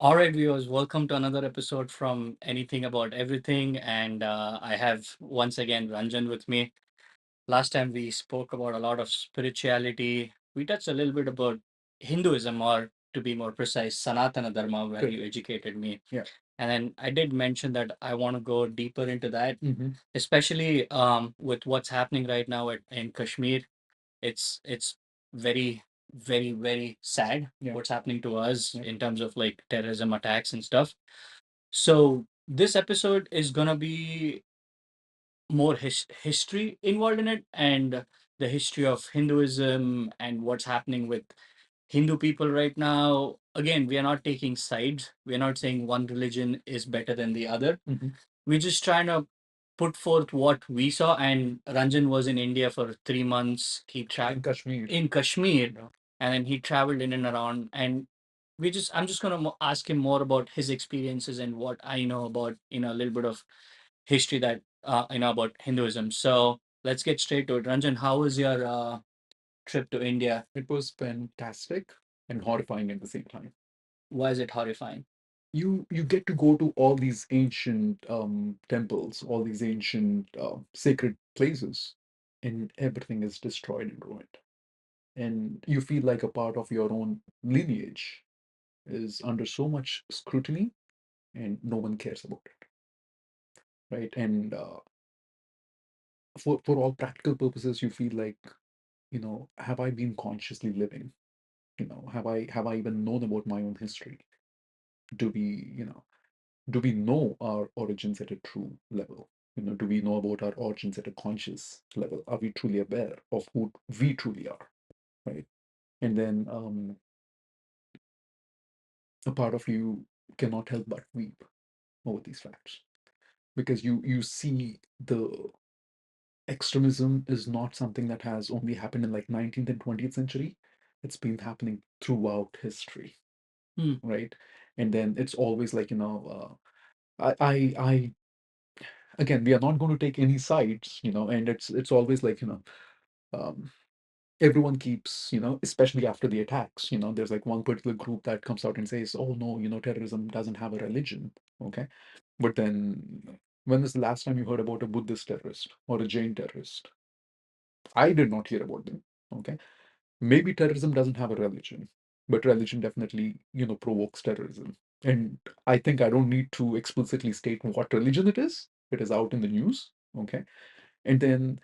All right, viewers, welcome to another episode from Anything About Everything. And I have once again Ranjan with me. Last time we spoke about a lot of spirituality. We touched a little bit about Hinduism, or to be more precise, Sanatana Dharma, where Good. you educated me. Yeah. And then I did mention that I want to go deeper into that, Mm-hmm. especially with what's happening right now in Kashmir. It's very very sad Yeah. what's happening to us Yeah. in terms of like terrorism attacks and stuff. So this episode is gonna be more history involved in it, and the history of Hinduism and what's happening with Hindu people right now. Again, we are not taking sides. We are not saying one religion is better than the other. Mm-hmm. We're just trying to put forth what we saw. And Ranjan was in India for 3 months. He In traveled Kashmir. in Kashmir, Yeah. and then he traveled in and around. And I'm just gonna ask him more about his experiences and what I know about a little bit of history that about Hinduism. So let's get straight to it. Ranjan, how was your trip to India? It was fantastic and horrifying at the same time. Why is it horrifying? You get to go to all these ancient temples, all these ancient sacred places, and everything is destroyed and ruined. And you feel like a part of your own lineage is under so much scrutiny, and no one cares about it, right? And for all practical purposes, you feel like, have I been consciously living? Have I even known about my own history? Do we, do we know our origins at a true level? Do we know about our origins at a conscious level? Are we truly aware of who we truly are, right? And then a part of you cannot help but weep over these facts, because you see the extremism is not something that has only happened in like 19th and 20th century. It's been happening throughout history, Hmm. right? And then it's always like, I again, we are not going to take any sides, and it's always like, um, everyone keeps, especially after the attacks, there's like one particular group that comes out and says, oh no, terrorism doesn't have a religion. Okay. But then when was the last time you heard about a Buddhist terrorist or a Jain terrorist? I did not hear about them. Okay. Maybe terrorism doesn't have a religion, but religion definitely, provokes terrorism. And I think I don't need to explicitly state what religion it is. It is out in the news. Okay. And then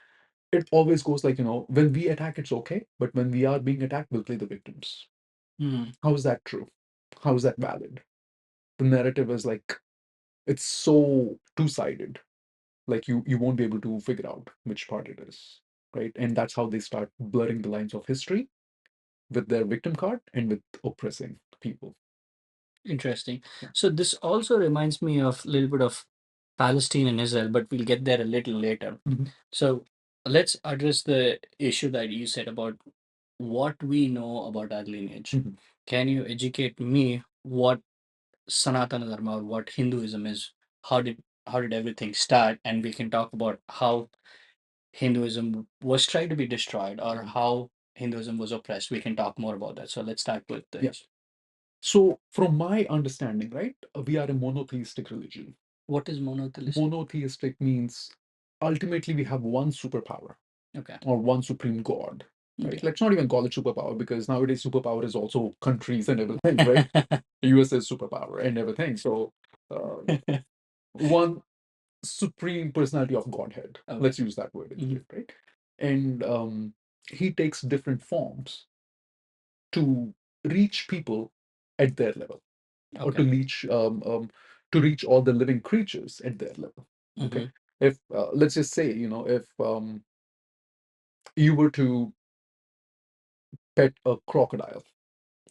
it always goes like, when we attack, it's okay. But when we are being attacked, we'll play the victims. Hmm. How is that true? How is that valid? The narrative is like, it's so two-sided. Like you won't be able to figure out which part it is. Right. And that's how they start blurring the lines of history with their victim card and with oppressing people. Interesting. Yeah. So this also reminds me of a little bit of Palestine and Israel, but we'll get there a little later. Mhm. So let's address the issue that you said about what we know about our lineage. Mhm. Can you educate me what Sanatana Dharma or what Hinduism is? How did everything start? And we can talk about how Hinduism was tried to be destroyed or how Hinduism was oppressed. We can talk more about that. So let's start with Yeah. this. So, from my understanding, right, we are a monotheistic religion. What is monotheistic? Monotheistic means ultimately we have one superpower Okay. or one supreme god, right? Okay. Let's not even call it superpower, because nowadays superpower is also countries and everything, right? The US is superpower and everything. So, one supreme personality of Godhead. Okay. Let's use that word Mhm. instead, right? And he takes different forms to reach people at their level, or Okay. to reach all the living creatures at their level. Okay. Mhm. If let's just say, if you were to pet a crocodile,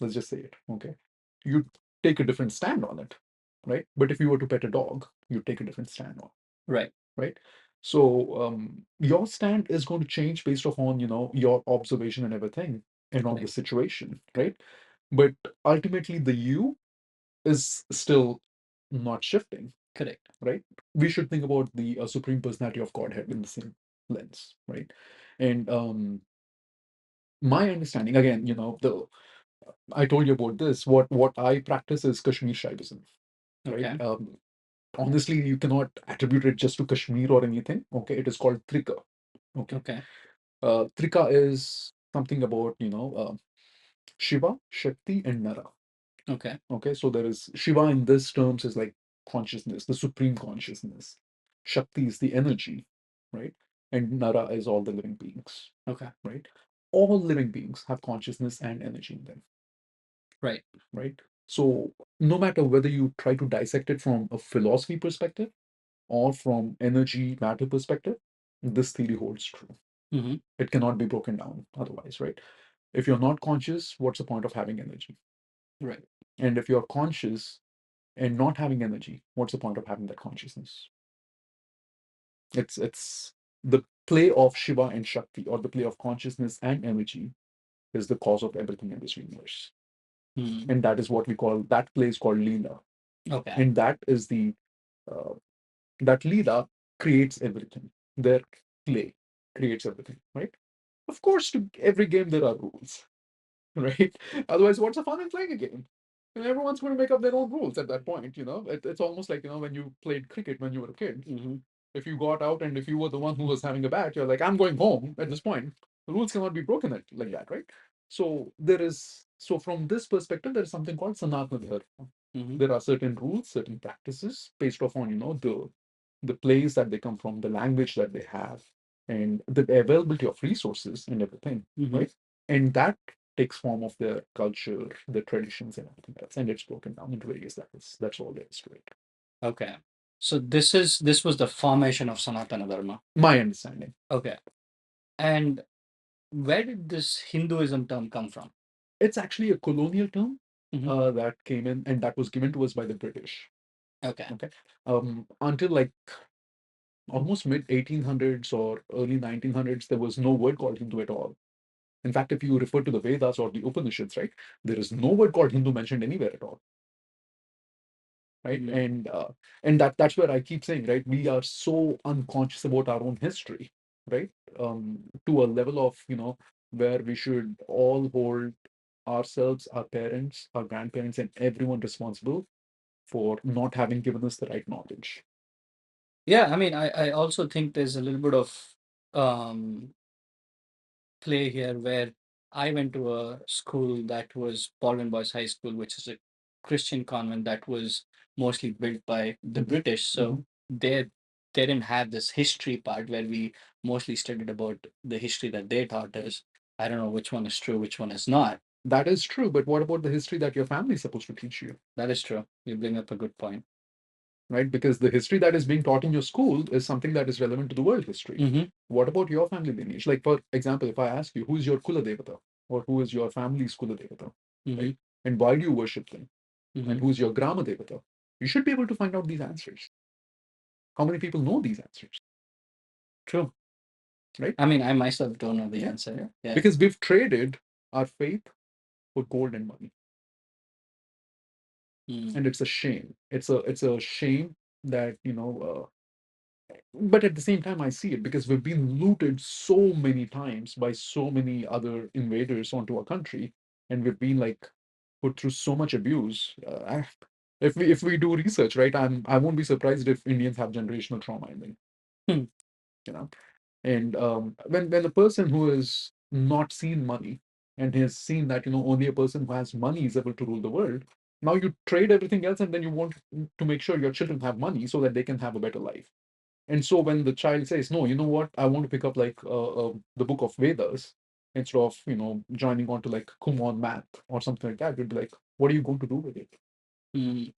let's just say it, okay, you take a different stand on it, right? But if you were to pet a dog, you take a different stand on, Right. right? So your stand is going to change based upon, your observation and everything and on the Correct. situation, right? But ultimately the you is still not shifting, Correct. right? We should think about the supreme personality of Godhead in the same lens, right? And my understanding, again, the I told you about this. What I practice is Kashmir Shaivism, right? Okay. Honestly, you cannot attribute it just to Kashmir or anything. Okay, it is called Trika. Okay, Okay. Trika is something about Shiva, Shakti, and Nara. Okay. Okay, so there is Shiva in this terms is like consciousness, the supreme consciousness. Shakti is the energy, right? And Nara is all the living beings, Okay. right? All living beings have consciousness and energy in them, Right. right? So no matter whether you try to dissect it from a philosophy perspective or from energy matter perspective, this theory holds true. Mm-hmm. It cannot be broken down otherwise, right? If you're not conscious, what's the point of having energy? Right. And if you're conscious and not having energy, what's the point of having that consciousness? It's the play of Shiva and Shakti, or the play of consciousness and energy, is the cause of everything in this universe. Mm. And that is what we call, that play is called Leela. Okay. And that is uh, that Leela creates everything. Their play creates everything, right? Of course, to every game there are rules, right? Otherwise, what's the fun in playing a game? And everyone's going to make up their own rules at that point. It's almost like when you played cricket when you were a kid. Mm-hmm. If you got out and if you were the one who was having a bat, you're like, I'm going home at this point. The rules cannot be broken like that, right? So from this perspective, there is something called Sanatana Dharma. Mm-hmm. There are certain rules, certain practices based upon the place that they come from, the language that they have, and the availability of resources and everything, Mm-hmm. right? And that takes form of their culture, their traditions, and everything else, and it's broken down into various levels. That's all there is to it. Okay. So this was the formation of Sanatana Dharma. My understanding. Okay. And where did this Hinduism term come from? It's actually a colonial term Mm-hmm. that came in, and that was given to us by the British. Okay. Okay, until like almost mid 1800s or early 1900s, there was no word called Hindu at all. In fact, if you refer to the Vedas or the Upanishads, right, there is no word called Hindu mentioned anywhere at all, right? Mm-hmm. And that's where I keep saying, right, we are so unconscious about our own history, right? To a level of where we should all hold ourselves, our parents, our grandparents, and everyone responsible for not having given us the right knowledge. Yeah, I mean, I also think there's a little bit of um play here where I went to a school that was Baldwin Boys High School, which is a Christian convent that was mostly built by the Mhm, British. mhm. So they didn't have this history part where we mostly studied about the history that they taught us. I don't know which one is true, which one is not. That is true, but what about the history that your family is supposed to teach you, That is true. You bring up a good point. right? Because the history that is being taught in your school is something that is relevant to the world history. Mm-hmm. What about your family lineage? Like, for example, if I ask you, who is your Kula Devata, or who is your family's Kula Devata, Mm-hmm. right? And why do you worship them? Mm-hmm. And who is your Grama Devata? You should be able to find out these answers. How many people know these answers, True. right? I mean, I myself don't know the Yeah, answer. Yeah. because we've traded our faith for gold and money, Mm. and it's a shame. It's a shame that but at the same time, I see it because we've been looted so many times by so many other invaders onto our country, and we've been like put through so much abuse. If we do research, right, I won't be surprised if Indians have generational trauma in them. Hmm. You know, and when a person who has not seen money and has seen that only a person who has money is able to rule the world, now you trade everything else, and then you want to make sure your children have money so that they can have a better life. And so when the child says, no, you know what, I want to pick up like the book of Vedas instead of joining on to like Kumon math or something like that, you'd be like, what are you going to do with it? Mm.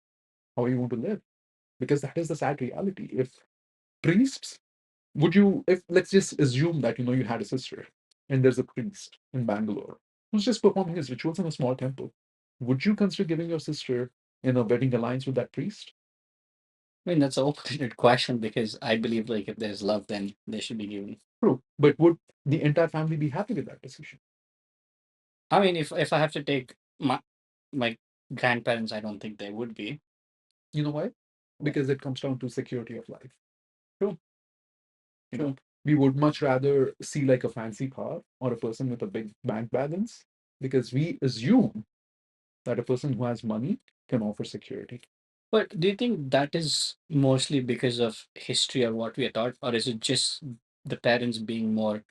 How are you going to live? Because that is the sad reality. If priests, would you, if let's just assume that you had a sister and there's a priest in Bangalore who's just performing his rituals in a small temple, would you consider giving your sister in a wedding alliance with that priest? I mean, that's an open-ended question because I believe like if there's love, then they should be given. True. But would the entire family be happy with that decision? I mean, if I have to take my grandparents, I don't think they would be. You know why? Why? Because it comes down to security of life. True, You know, true. we would much rather see like a fancy car or a person with a big bank balance because we assume that a person who has money can offer security. But do you think that is mostly because of history or what we are taught, or is it just the parents being more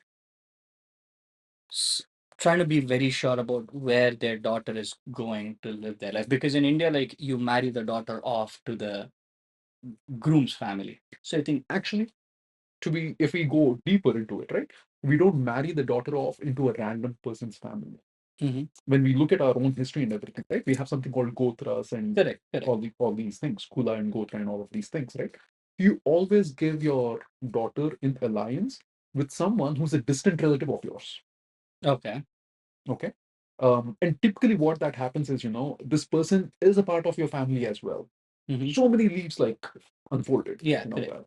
s- trying to be very sure about where their daughter is going to live their life? Because in India, like you marry the daughter off to the groom's family. So I think, Actually, to be if we go deeper into it, right? We don't marry the daughter off into a random person's family. Mhm. When we look at our own history and everything, right? We have something called Gotras and Correct, correct. all these things, Kula and Gotra and all of these things, right? You always give your daughter in alliance with someone who's a distant relative of yours. Okay. Okay. And typically what that happens is, this person is a part of your family as well. Hmm. So many leaves like unfolded, Yeah, correct.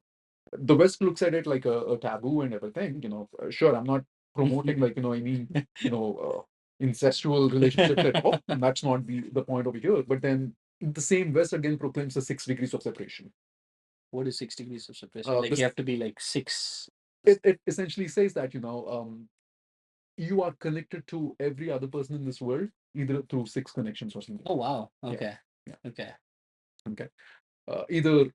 the West looks at it like a taboo and everything. Sure, I'm not promoting like any incestual relationships at all. That's not the point over here. But then the same West again proclaims the 6 degrees of separation. What is 6 degrees of separation? Like you This have to be like six. it essentially says that you are connected to every other person in this world either through 6 connections or something. Oh wow. Yeah, Okay. yeah. Okay. Okay. Either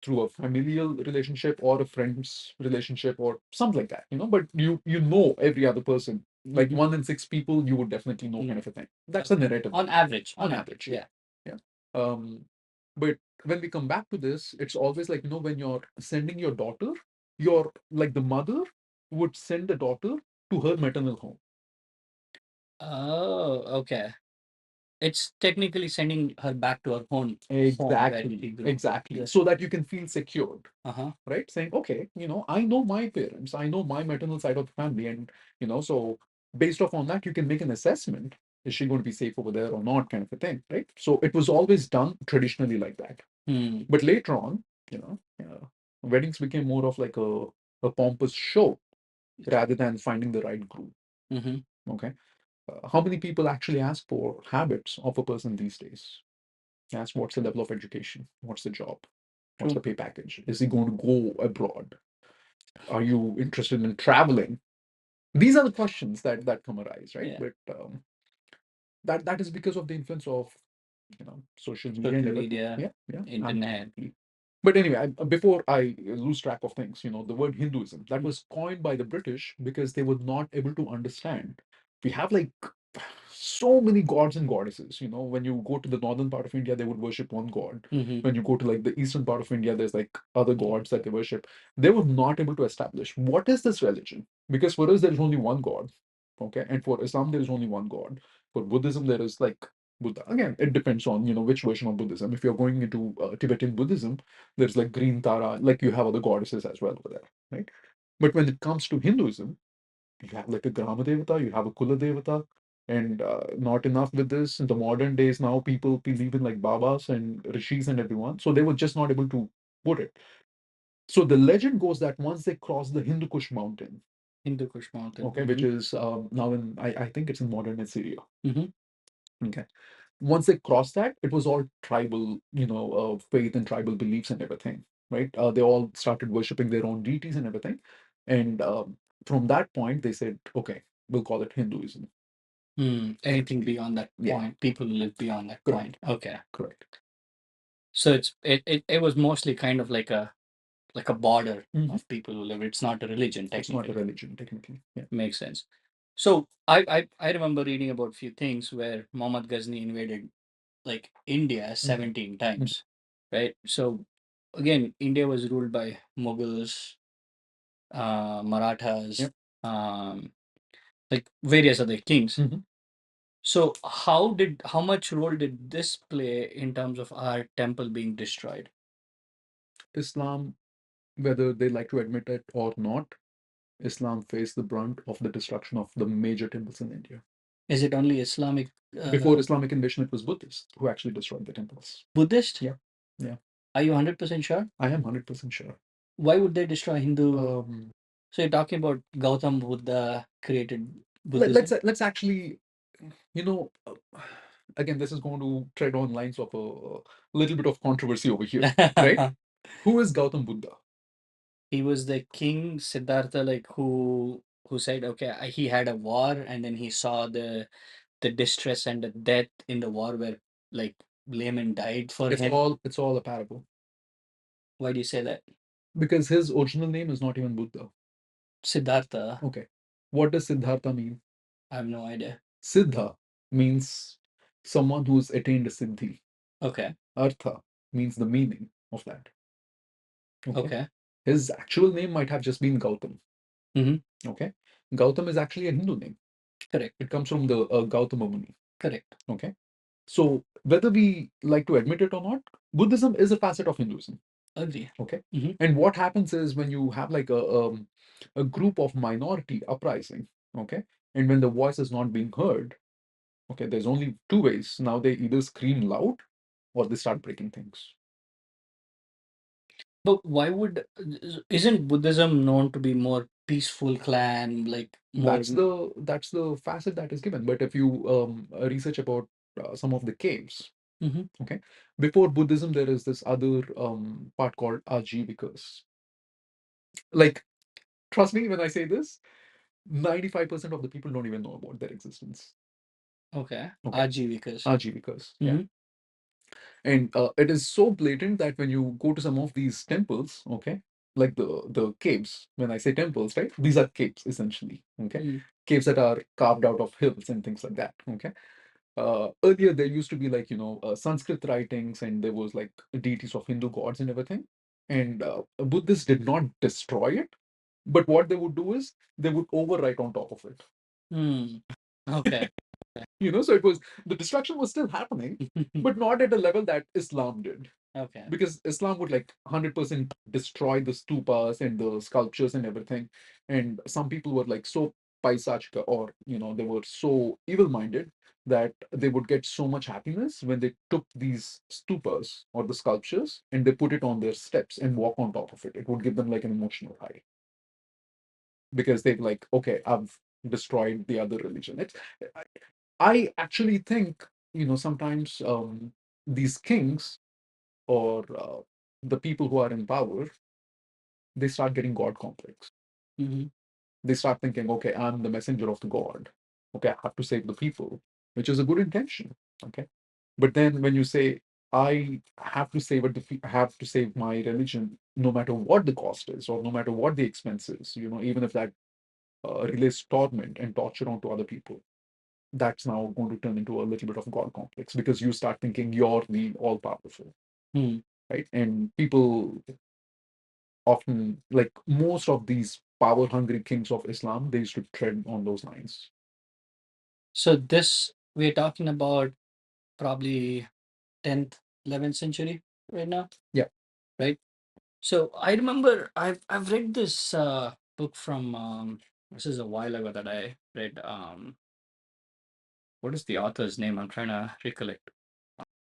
through a familial relationship or a friend's relationship or something like that, but you know every other person, like Mhm. 1 in 6 people you would definitely know, kind No. of a thing. That's the Okay. narrative On there, average. on On average. average. Yeah, Yeah. yeah. But when we come back to this, it's always like, when you're sending your daughter, your like the mother would send the daughter to her maternal home. Oh, okay. It's technically sending her back to her own home where she Exactly, grew. exactly, Yeah. so that you can feel secured, Uh-huh. right? Saying, okay, I know my parents, I know my maternal side of the family, and so based off on that, you can make an assessment. Is she going to be safe over there or not, kind of a thing, right? So it was always done traditionally like that. Hmm. But later on, weddings became more of like a pompous show rather than finding the right groom. Mm-hmm. Okay. How many people actually ask for habits of a person these days? Ask what's the level of education? What's the job? What's the True. pay package? Is he going to go abroad? Are you interested in traveling? These are the questions that come arise, right? Yeah. But that is because of the influence of social media and Social everything. media, Yeah, yeah, internet. absolutely. But anyway, before I lose track of things, the word Hinduism that Mm. was coined by the British because they were not able to understand. We have like so many gods and goddesses. When you go to the northern part of India, they would worship one god. Mm-hmm. When you go to like the eastern part of India, there's like other gods that they worship. They were not able to establish what is this religion, because for us there is only one god, okay, and for Islam there is only one god. For Buddhism there is like Buddha. Again, it depends on which version of Buddhism. If you're going into Tibetan Buddhism, there's like Green Tara, like you have other goddesses as well over there, right? But when it comes to Hinduism, you have like a Grama Devata, you have a Kula Devata, and not enough with this. In the modern days now, people believe in like Babas and Rishis and everyone, so they were just not able to put it. So the legend goes that once they crossed the Hindu Kush mountain, Hindu Kush Mountain. okay, which is now in I think it's in modern Syria. Mm-hmm. Okay. Once they crossed that, it was all tribal, faith and tribal beliefs and everything, right? They all started worshiping their own deities and everything. And from that point, they said, okay, we'll call it Hinduism. Anything beyond that Yeah, point, people who live beyond that correct, point. Okay. correct. So it was mostly kind of like a border Mhm. of people who live. It's not a religion It's not a technically. religion, technically. Yeah. Makes sense. So I remember reading about a few things where Muhammad Ghazni invaded like India Mhm. 17 Mhm. times, right? So again, India was ruled by Mughals, Marathas, Yep. um, like various other kings. Mhm. So how much role did this play in terms of our temple being destroyed? Islam, whether they like to admit it or not, Islam faced the brunt of the destruction of the major temples in India. Is it only Islamic, Before Islamic invasion, it was Buddhists who actually destroyed the temples. Buddhist? Yeah, yeah, Are you 100% sure? I am 100% sure. Why would they destroy Hindu? Um, So you're talking about Gautam Buddha created let's Buddhism? let's actually, you know, uh, again, this is going to tread on lines of a little bit of controversy over here, right? Who is Gautam Buddha? He was the king Siddhartha, like who said, okay, he had a war and then he saw the the distress and the death in the war where like layman died for It's him? all a parable. Why do you say that? Because his original name is not even Buddha. Siddhartha. Okay. What does Siddhartha mean? I have no idea. Siddha means someone who's attained a siddhi. Okay. Artha means the meaning of that. Okay. Okay. His actual name might have just been Gautam. Okay. Gautam is actually a Hindu name. Correct. It comes from the Gautama Muni. Correct. Okay. So whether we like to admit it or not, Buddhism is a facet of Hinduism. Agree. Okay. Mhm. And what happens is when you have like a group of minority uprising, okay, and when the voice is not being heard, okay, there's only two ways. Now they either scream loud or they start breaking things. But why would isn't Buddhism known to be more peaceful clan, like more That's the facet that is given. But if you research about some of the caves, Mhm. okay, before Buddhism, there is this other part called Ajivikas. Like, trust me when I say this, 95% of the people don't even know about their existence. Okay. Okay, Ajivikas. Ajivikas, yeah. Mhm. And it is so blatant that when you go to some of these temples, okay, like the caves, when I say temples, right, these are caves essentially, okay, Mm. caves that are carved out of hills and things like that, okay. Earlier there used to be like Sanskrit writings, and there was like deities of Hindu gods and everything, and Buddhists did not destroy it, but what they would do is they would overwrite on top of it. Mm. Okay. So it was, the destruction was still happening, but not at a level that Islam did, Okay. because Islam would like 100% destroy the stupas and the sculptures and everything. And some people were like so paisachika, or they were so evil-minded that they would get so much happiness when they took these stupas or the sculptures and they put it on their steps and walk on top of it. It would give them like an emotional high, because they've like, okay, I've destroyed the other religion. I, I actually think, sometimes these kings or the people who are in power, they start getting God complex. Mhm. They start thinking, okay, I'm the messenger of the God. Okay, I have to save the people, which is a good intention. Okay. But then when you say, I have to save I have to save my religion, no matter what the cost is, or no matter what the expense is, even if that relays torment and torture onto other people, that's now going to turn into a little bit of God complex, because you start thinking you're the all powerful, Mm. right? And people often, like most of these power hungry kings of Islam, they used to tread on those lines. So this we're talking about probably 10th, 11th century right now, Yeah. right? So I remember I've read this book from this is a while ago that I read. What is the author's name? I'm trying to recollect.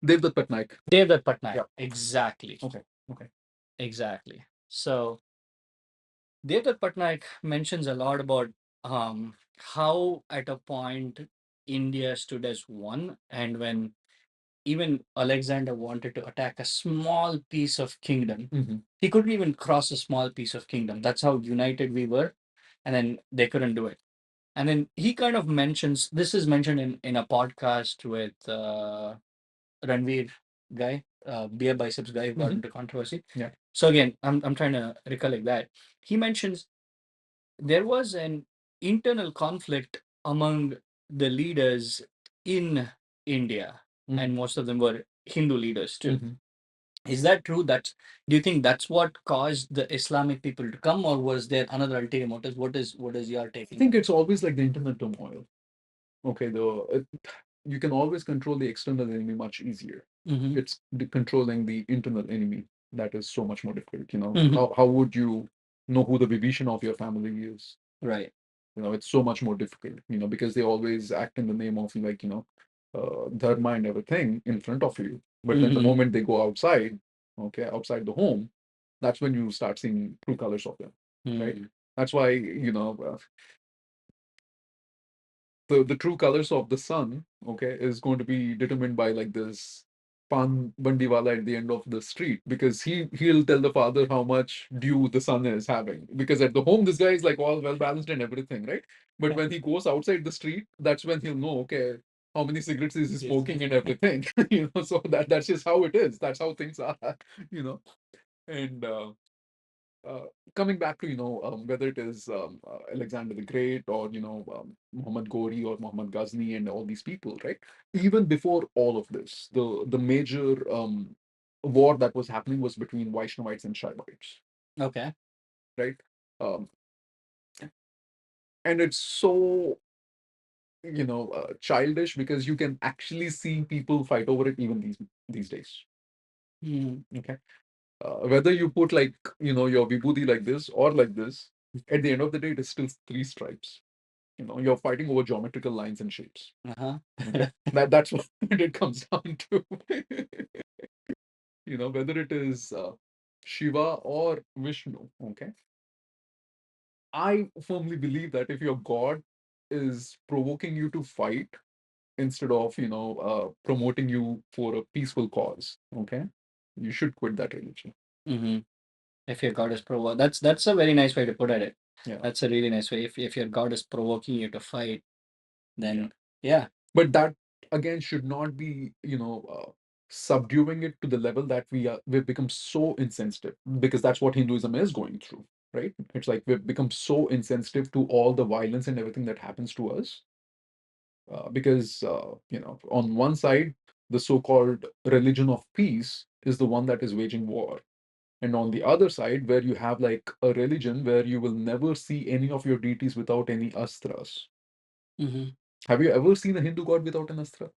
Devdutt Patnaik. Devdutt Patnaik. Yeah. Exactly. Okay. Okay. Exactly. So Devdutt Patnaik mentions a lot about how at a point India stood as one, and when even Alexander wanted to attack a small piece of kingdom, he couldn't even cross a small piece of kingdom. That's how united we were, and then they couldn't do it. And then he kind of mentions this is mentioned in a podcast with Ranveer guy, beer biceps guy who got into controversy. Yeah. So again, I'm trying to recollect that he mentions there was an internal conflict among the leaders in India, and most of them were Hindu leaders too. Is that true? Do you think that's what caused the Islamic people to come, or was there another ulterior motive? What is your take I on think that? it's always like the internal turmoil. Okay, you can always control the external enemy much easier. Mm-hmm. It's controlling the internal enemy that is so much more difficult. Mm-hmm. How would you know who the Vibhishan of your family is? Right. It's so much more difficult. Because they always act in the name of like dharma and everything in front of you. But then the Mm-hmm. moment they go outside, okay, outside the home, that's when you start seeing true colors of them, right? Mm-hmm. That's why the true colors of the sun, okay, is going to be determined by like this pan bandiwala at the end of the street, because he'll tell the father how much dew the sun is having, because at the home this guy is like all well balanced and everything, right? But when he goes outside the street, that's when he'll know, okay, how many cigarettes is he Yes. smoking and everything. So that's just how it is. That's how things are. you know and uh, coming back to whether it is Alexander the Great, or Muhammad Ghori or Muhammad Ghazni and all these people, right? Even before all of this, the major war that was happening was between Vaishnavites and Shaivites, Okay. right? Um, and it's so childish, because you can actually see people fight over it even these days. Mm. Okay, whether you put like your vibhuti like this or like this, at the end of the day, it is still three stripes. You're fighting over geometrical lines and shapes. Uh-huh. Okay, that's what it comes down to. Whether it is Shiva or Vishnu. Okay, I firmly believe that if your god is provoking you to fight instead of promoting you for a peaceful cause, okay, you should quit that religion. Mm-hmm. If your god is that's a very nice way to put it. Yeah. That's a really nice way. If your god is provoking you to fight, Yeah. then yeah. But that again should not be subduing it to the level that we've become so insensitive, because that's what Hinduism is going through, right? It's like we've become so insensitive to all the violence and everything that happens to us, because on one side, the so-called religion of peace is the one that is waging war, and on the other side, where you have like a religion where you will never see any of your deities without any astras. Mm-hmm. Have you ever seen a Hindu god without an astra?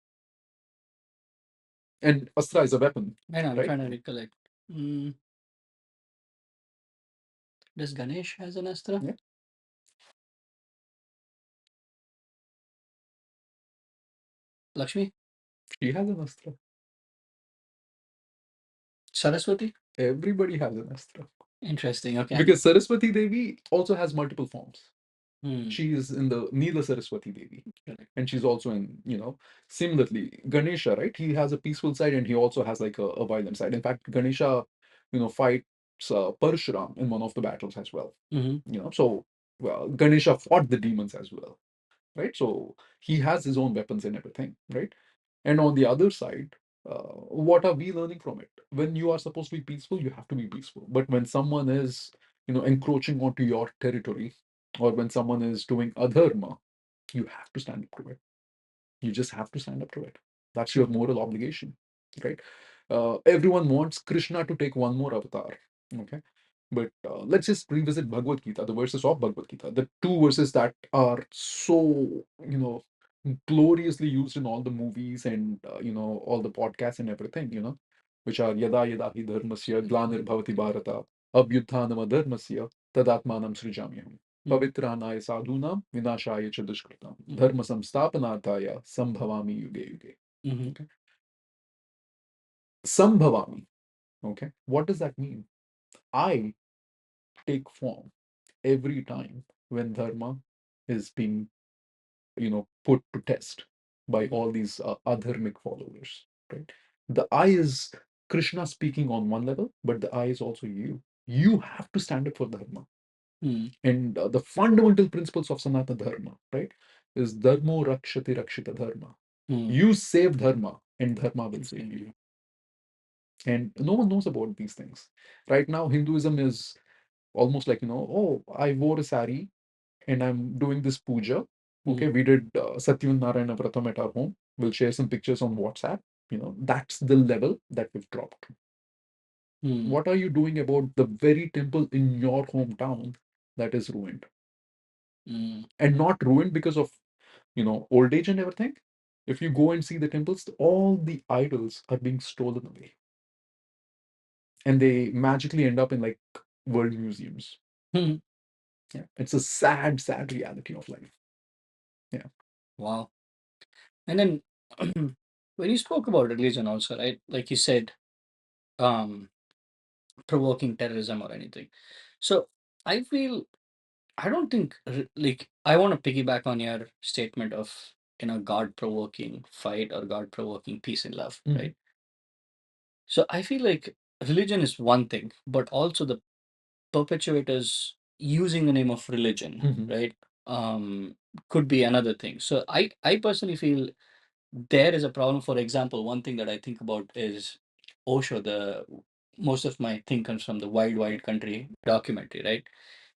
And astra is a weapon, I know, I'm right? trying to recollect. Mm, does Ganesh has an astra? Yeah, Lakshmi? she has an astra. Saraswati? Everybody has an astra. Interesting. Okay. Because Saraswati Devi also has multiple forms. Hmm. She is in the Neela Saraswati Devi, Correct. and she's also in, similarly, Ganesha, right? He has a peaceful side and he also has like a violent side. In fact, Ganesha, fights Parshuram in one of the battles as well. Mm-hmm. So, well, Ganesha fought the demons as well, right? So he has his own weapons and everything, right? And on the other side, what are we learning from it? When you are supposed to be peaceful, you have to be peaceful. But when someone is, encroaching onto your territory, or when someone is doing adharma, you have to stand up to it. You just have to stand up to it. That's your moral obligation, right? Everyone wants Krishna to take one more avatar, okay? But let's just revisit Bhagavad Gita, the verses of Bhagavad Gita, the two verses that are so, gloriously used in all the movies and, all the podcasts and everything, which are Yada Yada Hi Dharmasya Glanir Bhavati Bharata Abhyutthanam Adharmasya Tadatmanam Srijamyam Pavitranaya Sadhunam Vinashaya Cha Dushkritam Dharma Samsthapanarthaya Sambhavami Yuge Yuge. Mm-hmm. Okay. Sambhavami. Okay. What does that mean? I take form every time when dharma is being put to test by all these adharmic followers, right? The I is Krishna speaking on one level, but the I is also you have to stand up for dharma. Mm-hmm. And the fundamental principles of Sanatana Dharma, right, is Dharmo Rakshati Rakshita Dharma. Mm-hmm. You save Dharma, and Dharma will save you. Mm-hmm. And no one knows about these things. Right now, Hinduism is almost like, oh, I wore a sari and I'm doing this puja. Okay, we did Satyam Narayana Vratam at our home. We'll share some pictures on WhatsApp. That's the level that we've dropped. Mm-hmm. What are you doing about the very temple in your hometown that is ruined? Mm-hmm. And not ruined because of old age and everything. If you go and see the temples, all the idols are being stolen away, and they magically end up in like world museums. Mm-hmm. Yeah, it's a sad reality of life. Yeah. Wow. And then when you spoke about religion also, right? Like you said, um, provoking terrorism or anything. So I feel I don't think like I want to piggyback on your statement of God provoking fight or God provoking peace and love, Mhm. right? So I feel like religion is one thing, but also the perpetuators using the name of religion, Mhm. right? Um, could be another thing. So I personally feel there is a problem. For example, one thing that I think about is Osho. The most of my thing comes from the Wild Wild Country documentary, right?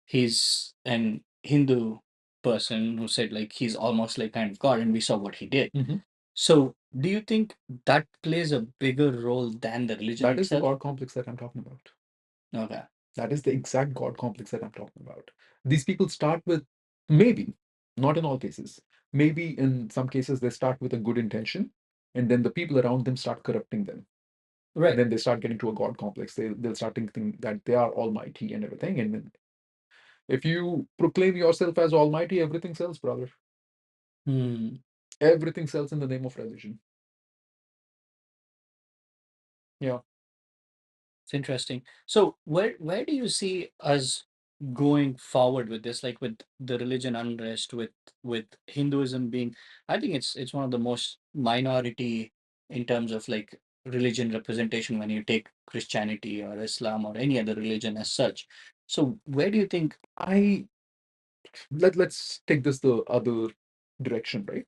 He's an Hindu person who said like he's almost like kind of God, and we saw what he did. Mhm. So, do you think that plays a bigger role than the religion That is the itself? God complex that I'm talking about. Okay. That is the exact God complex that I'm talking about. These people start with, maybe, not in all cases, maybe in some cases they start with a good intention, and then the people around them start corrupting them. And Right. then they start getting to a God complex. They'll start thinking that they are almighty and everything. And then if you proclaim yourself as almighty, everything sells, brother. Hmm. Everything sells in the name of religion. Yeah. It's interesting. So where do you see us going forward with this? Like with the religion unrest, with Hinduism being, I think it's one of the most minority in terms of like religion representation when you take Christianity or Islam or any other religion as such. So where do you think? I let's take this the other direction, right?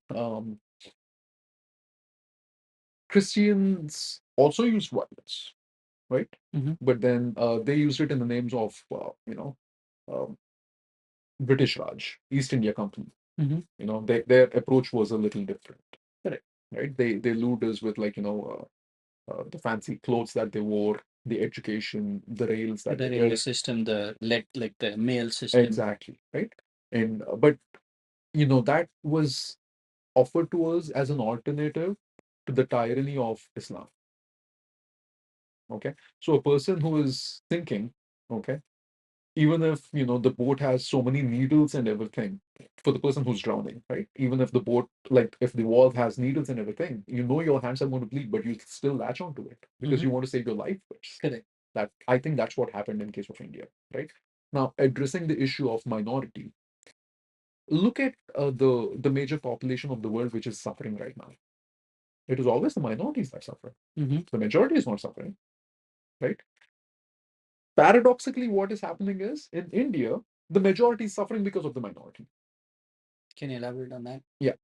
Christians also use violence, right? Mhm, But then they used it in the names of, um, British Raj, East India Company. mhm. Their approach was a little different, Correct. right? They lured us with like, the fancy clothes that they wore, the education, the rails that The they railway built. system, the let like the mail system. Exactly, right? And but that was offered to us as an alternative to the tyranny of Islam. Okay, so a person who is thinking, okay, even if the boat has so many needles and everything, for the person who's drowning, right? Even if the boat, like if the valve has needles and everything, your hands are going to bleed, but you still latch onto it because Mhm. you want to save your life first. Correct. That, I think, that's what happened in case of India, right? Now, addressing the issue of minority, look at the major population of the world which is suffering right now. It is always the minorities that suffer. Mhm. The majority is not suffering, right? Paradoxically, what is happening is in India, the majority is suffering because of the minority. Can you elaborate on that? Yeah.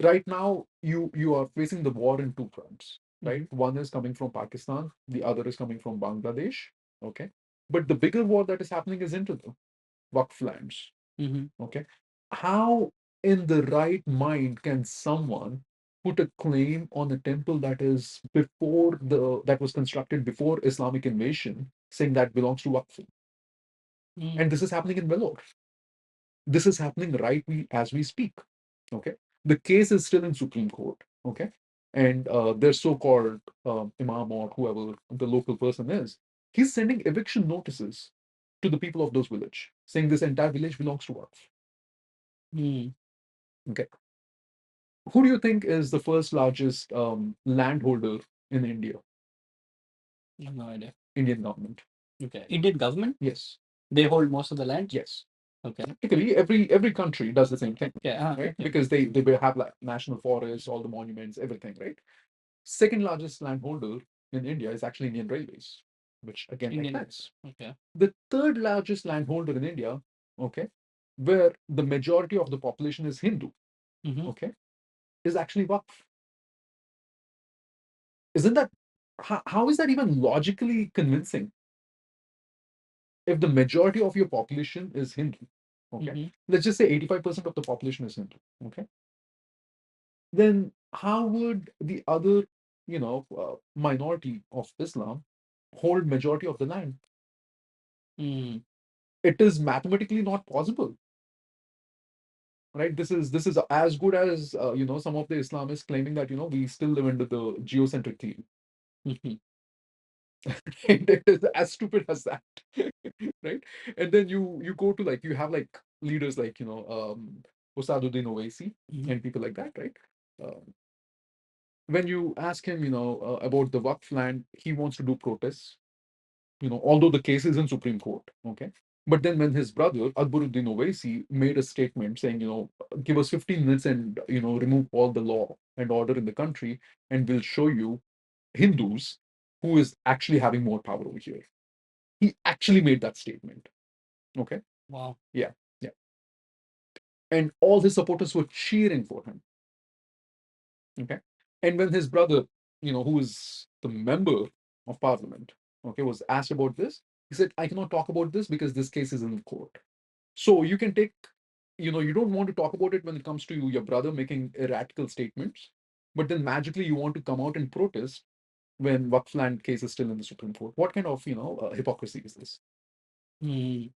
Right now, you are facing the war in two fronts, right? Mhm, One is coming from Pakistan, the other is coming from Bangladesh. Okay. But the bigger war that is happening is into the Waqf lands. mhm, Okay. How in the right mind can someone put a claim on a temple that was constructed before Islamic invasion, saying that belongs to Waqf? mm, And this is happening in Vellore. This is happening right as we speak. Okay, the case is still in Supreme Court. Okay, and their so-called imam or whoever the local person is, he's sending eviction notices to the people of those village, saying this entire village belongs to us. mm. Okay, who do you think is the first largest landholder in India? No idea. Indian government. Okay. Indian government? Yes, They hold most of the lands? yes. Okay. Typically, every country does the same thing, Yeah. right? Okay. Because they have like national forests, all the monuments, everything, right? Second largest landholder in India is actually Indian Railways, which again makes Indian. sense. Okay. The third largest landholder in India, okay, where the majority of the population is Hindu, Mm-hmm. okay, is actually Waqf. Isn't that, how is that even logically convincing? If the majority of your population is Hindu, okay, Mm-hmm. let's just say 85% of the population is Hindu, okay, then how would the other, minority of Islam hold majority of the land? Mm. It is mathematically not possible, right? This is as good as some of the Islamists claiming that we still live under the geocentric theory. Mm-hmm. It is as stupid as that. Right? And then you go to, like, you have like leaders like Osaduddin Owaisi Mm-hmm. and people like that, right? um, when you ask him about the Waqf land, he wants to do protests, although the case is in Supreme Court. Okay. But then when his brother, Akbaruddin Owaisi, made a statement saying, give us 15 minutes and, remove all the law and order in the country, and we'll show you Hindus who is actually having more power over here. He actually made that statement. Okay. Wow. Yeah. Yeah. And all his supporters were cheering for him. Okay. And when his brother, who is the member of parliament, okay, was asked about this, he said, I cannot talk about this because this case is in court. So you can take, you don't want to talk about it when it comes to your brother making erratical statements, but then magically you want to come out and protest when Waqf land case is still in the Supreme Court. What kind of, hypocrisy is this? Mm.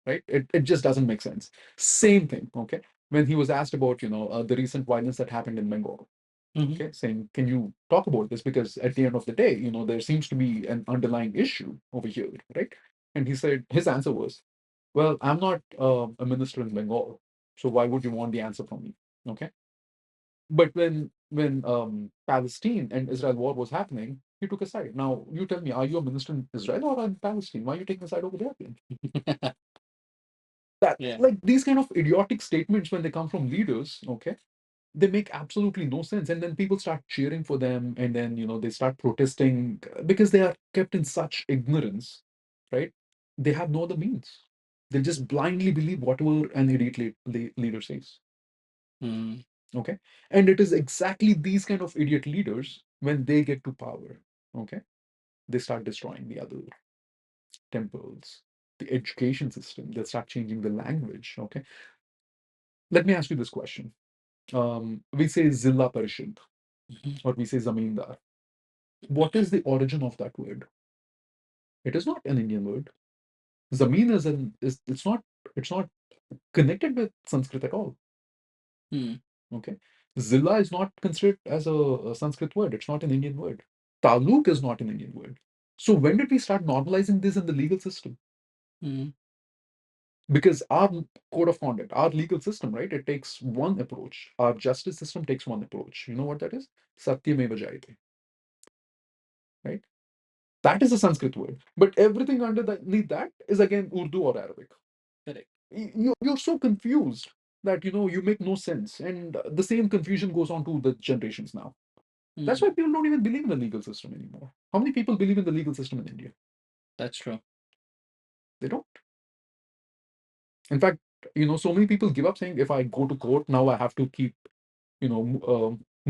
Right? It just doesn't make sense. Same thing, okay? When he was asked about, the recent violence that happened in Bengal, Mm-hmm. okay, saying, can you talk about this? Because at the end of the day, there seems to be an underlying issue over here, right? And he said, his answer was, well, I'm not a minister in Bengal, so why would you want the answer from me? Okay. But when Palestine and Israel war was happening, he took a side. Now you tell me, are you a minister in Israel or in Palestine? Why are you taking a side over there? Then? That Yeah. like these kind of idiotic statements when they come from leaders, okay, they make absolutely no sense, and then people start cheering for them, and then they start protesting because they are kept in such ignorance, right? They have no other means. They just blindly believe whatever an idiot leader says. Mm. Okay. And it is exactly these kind of idiot leaders, when they get to power, okay, they start destroying the other temples, the education system, they start changing the language. Okay. Let me ask you this question. We say Zilla Parishad, Mhm. or we say Zamindar. What is the origin of that word? It is not an Indian word. Zameen is it's not connected with Sanskrit at all. Mm. Okay. Zilla is not considered as a Sanskrit word. It's not an Indian word. Taluk is not an Indian word. So when did we start normalizing this in the legal system? Mm. Because our code of conduct, our legal system, right? It takes one approach. Our justice system takes one approach. You know what that is? Satyameva Jayate, right? That is a Sanskrit word. But everything underneath that is again Urdu or Arabic. Correct. You're so confused that you make no sense. And the same confusion goes on to the generations now. That's Mm. why people don't even believe in the legal system anymore. How many people believe in the legal system in India? That's true. They don't. In fact, so many people give up saying, if I go to court, now I have to keep,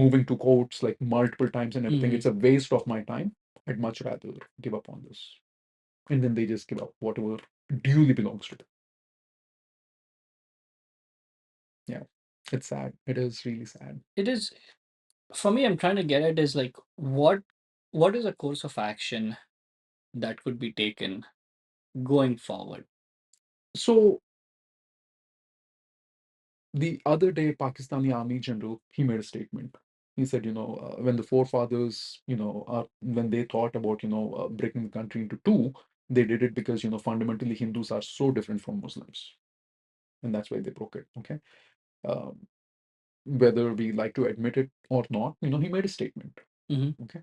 moving to courts like multiple times and everything. Mm-hmm. It's a waste of my time. I'd much rather give up on this. And then they just give up whatever duly belongs to them. Yeah. It's sad. It is really sad. It is, for me, I'm trying to get at is like what is a course of action that could be taken going forward? So the other day, Pakistani Army general, he made a statement. He said, when the forefathers, when they thought about, breaking the country into two, they did it because, fundamentally Hindus are so different from Muslims. And that's why they broke it. Okay. Um, whether we like to admit it or not, he made a statement. Mm-hmm. Okay.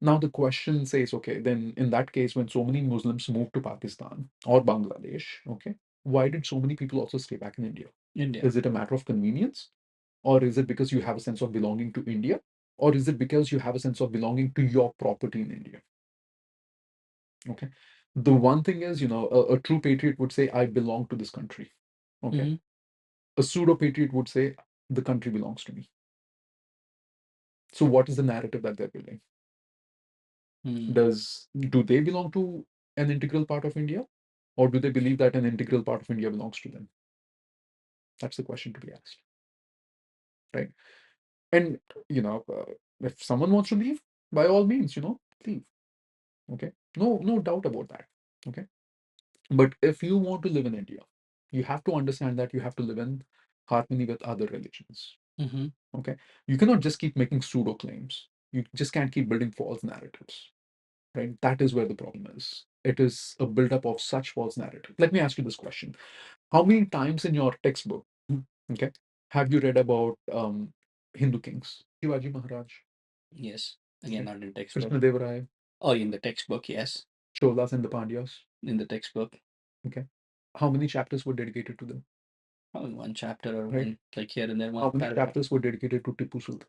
Now the question says, okay, then in that case, when so many Muslims moved to Pakistan or Bangladesh, okay, why did so many people also stay back in India? India. Is it a matter of convenience? Or is it because you have a sense of belonging to India? Or is it because you have a sense of belonging to your property in India? Okay. The one thing is, a true patriot would say, I belong to this country. Okay. Mm-hmm. A pseudo patriot would say, the country belongs to me. So what is the narrative that they're building? Mm. Do they belong to an integral part of India? Or do they believe that an integral part of India belongs to them? That's the question to be asked. Right. And, if someone wants to leave, by all means, leave. Okay. No doubt about that. Okay. But if you want to live in India, you have to understand that you have to live in harmony with other religions. Mm-hmm. Okay. You cannot just keep making pseudo claims. You just can't keep building false narratives. Right. That is where the problem is. It is a buildup of such false narrative. Let me ask you this question. How many times in your textbook, okay, have you read about Hindu kings? Shivaji Maharaj, Yes. Again, okay, not in textbook. Krishna Deva Raya, Oh, in the textbook, yes. Cholas and the Pandyas. In the textbook. Okay. How many chapters were dedicated to them? Probably one chapter or Right. one like here and there, one How many paragraph. chapters were dedicated to Tipu Sultan?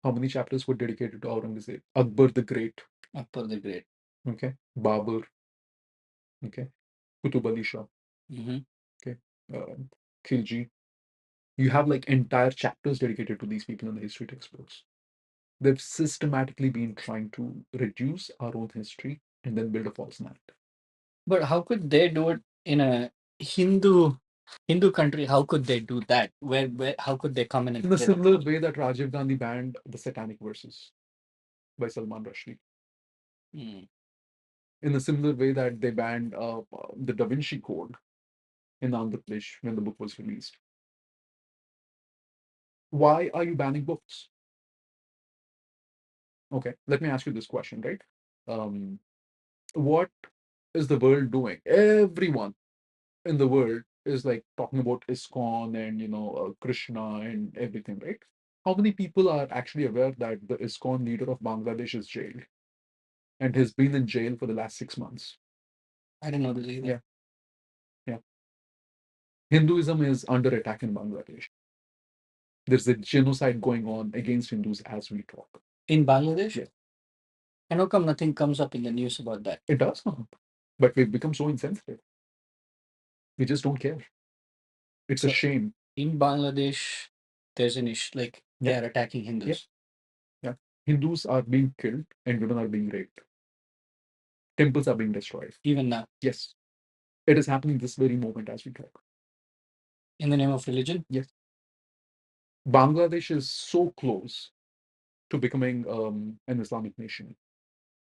How many chapters were dedicated to Aurangzeb? Akbar the Great. Akbar the Great. Okay. Babur. Okay. Qutub Ali Shah. Mm-hmm. Okay. Khilji. You have like entire chapters dedicated to these people in the history textbooks. They've systematically been trying to reduce our own history and then build a false narrative. But how could they do it in a Hindu Hindu country? How could they do that? Where how could they come in and In the play that similar role? way that Rajiv Gandhi banned the Satanic Verses by Salman Rushdie, Hmm. in a similar way that they banned the Da Vinci Code in Andhra Pradesh when the book was released. Why are you banning books? Okay, let me ask you this question, right? Um, what is the world doing? Everyone in the world is like talking about ISKCON and Krishna and everything, right? How many people are actually aware that the ISKCON leader of Bangladesh is jailed and has been in jail for the last 6 months? I didn't know this either. Yeah, yeah. Hinduism is under attack in Bangladesh. There's a genocide going on against Hindus as we talk. In Bangladesh? Yes, And how come nothing comes up in the news about that? it does come up, but we've become so insensitive. We just don't care. It's a So shame. in Bangladesh, there's an issue like they Yeah, are attacking yeah, Hindus. yeah. Hindus are being killed and women are being raped. Temples are being destroyed. Even now, Yes, it is happening this very moment as we talk. in the name of religion. Yes, Bangladesh is so close to becoming an Islamic nation.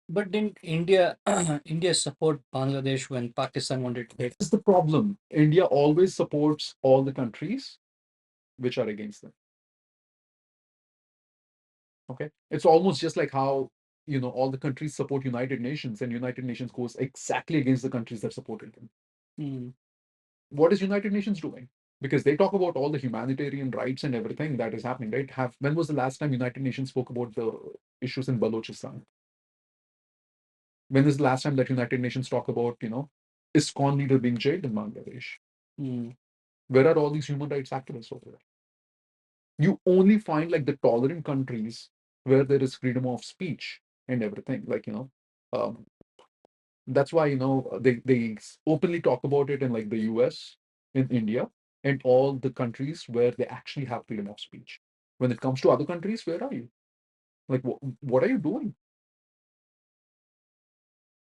But didn't India India support Bangladesh when Pakistan wanted to take? This is the problem. India always supports all the countries which are against them. Okay, it's almost just like how all the countries support United Nations, and United Nations goes exactly against the countries that supported them. Hmm. What is United Nations doing? Because they talk about all the humanitarian rights and everything that is happening, right? Have When was the last time United Nations spoke about the issues in Balochistan? When is the last time that United Nations talk about, ISKCON leader being jailed in Bangladesh? Hmm. Where are all these human rights activists over there? You only find like the tolerant countries where there is freedom of speech and everything. Like, um, that's why, they openly talk about it in like the US, in India, and all the countries where they actually have freedom of speech. When it comes to other countries, where are you? Like, what are you doing?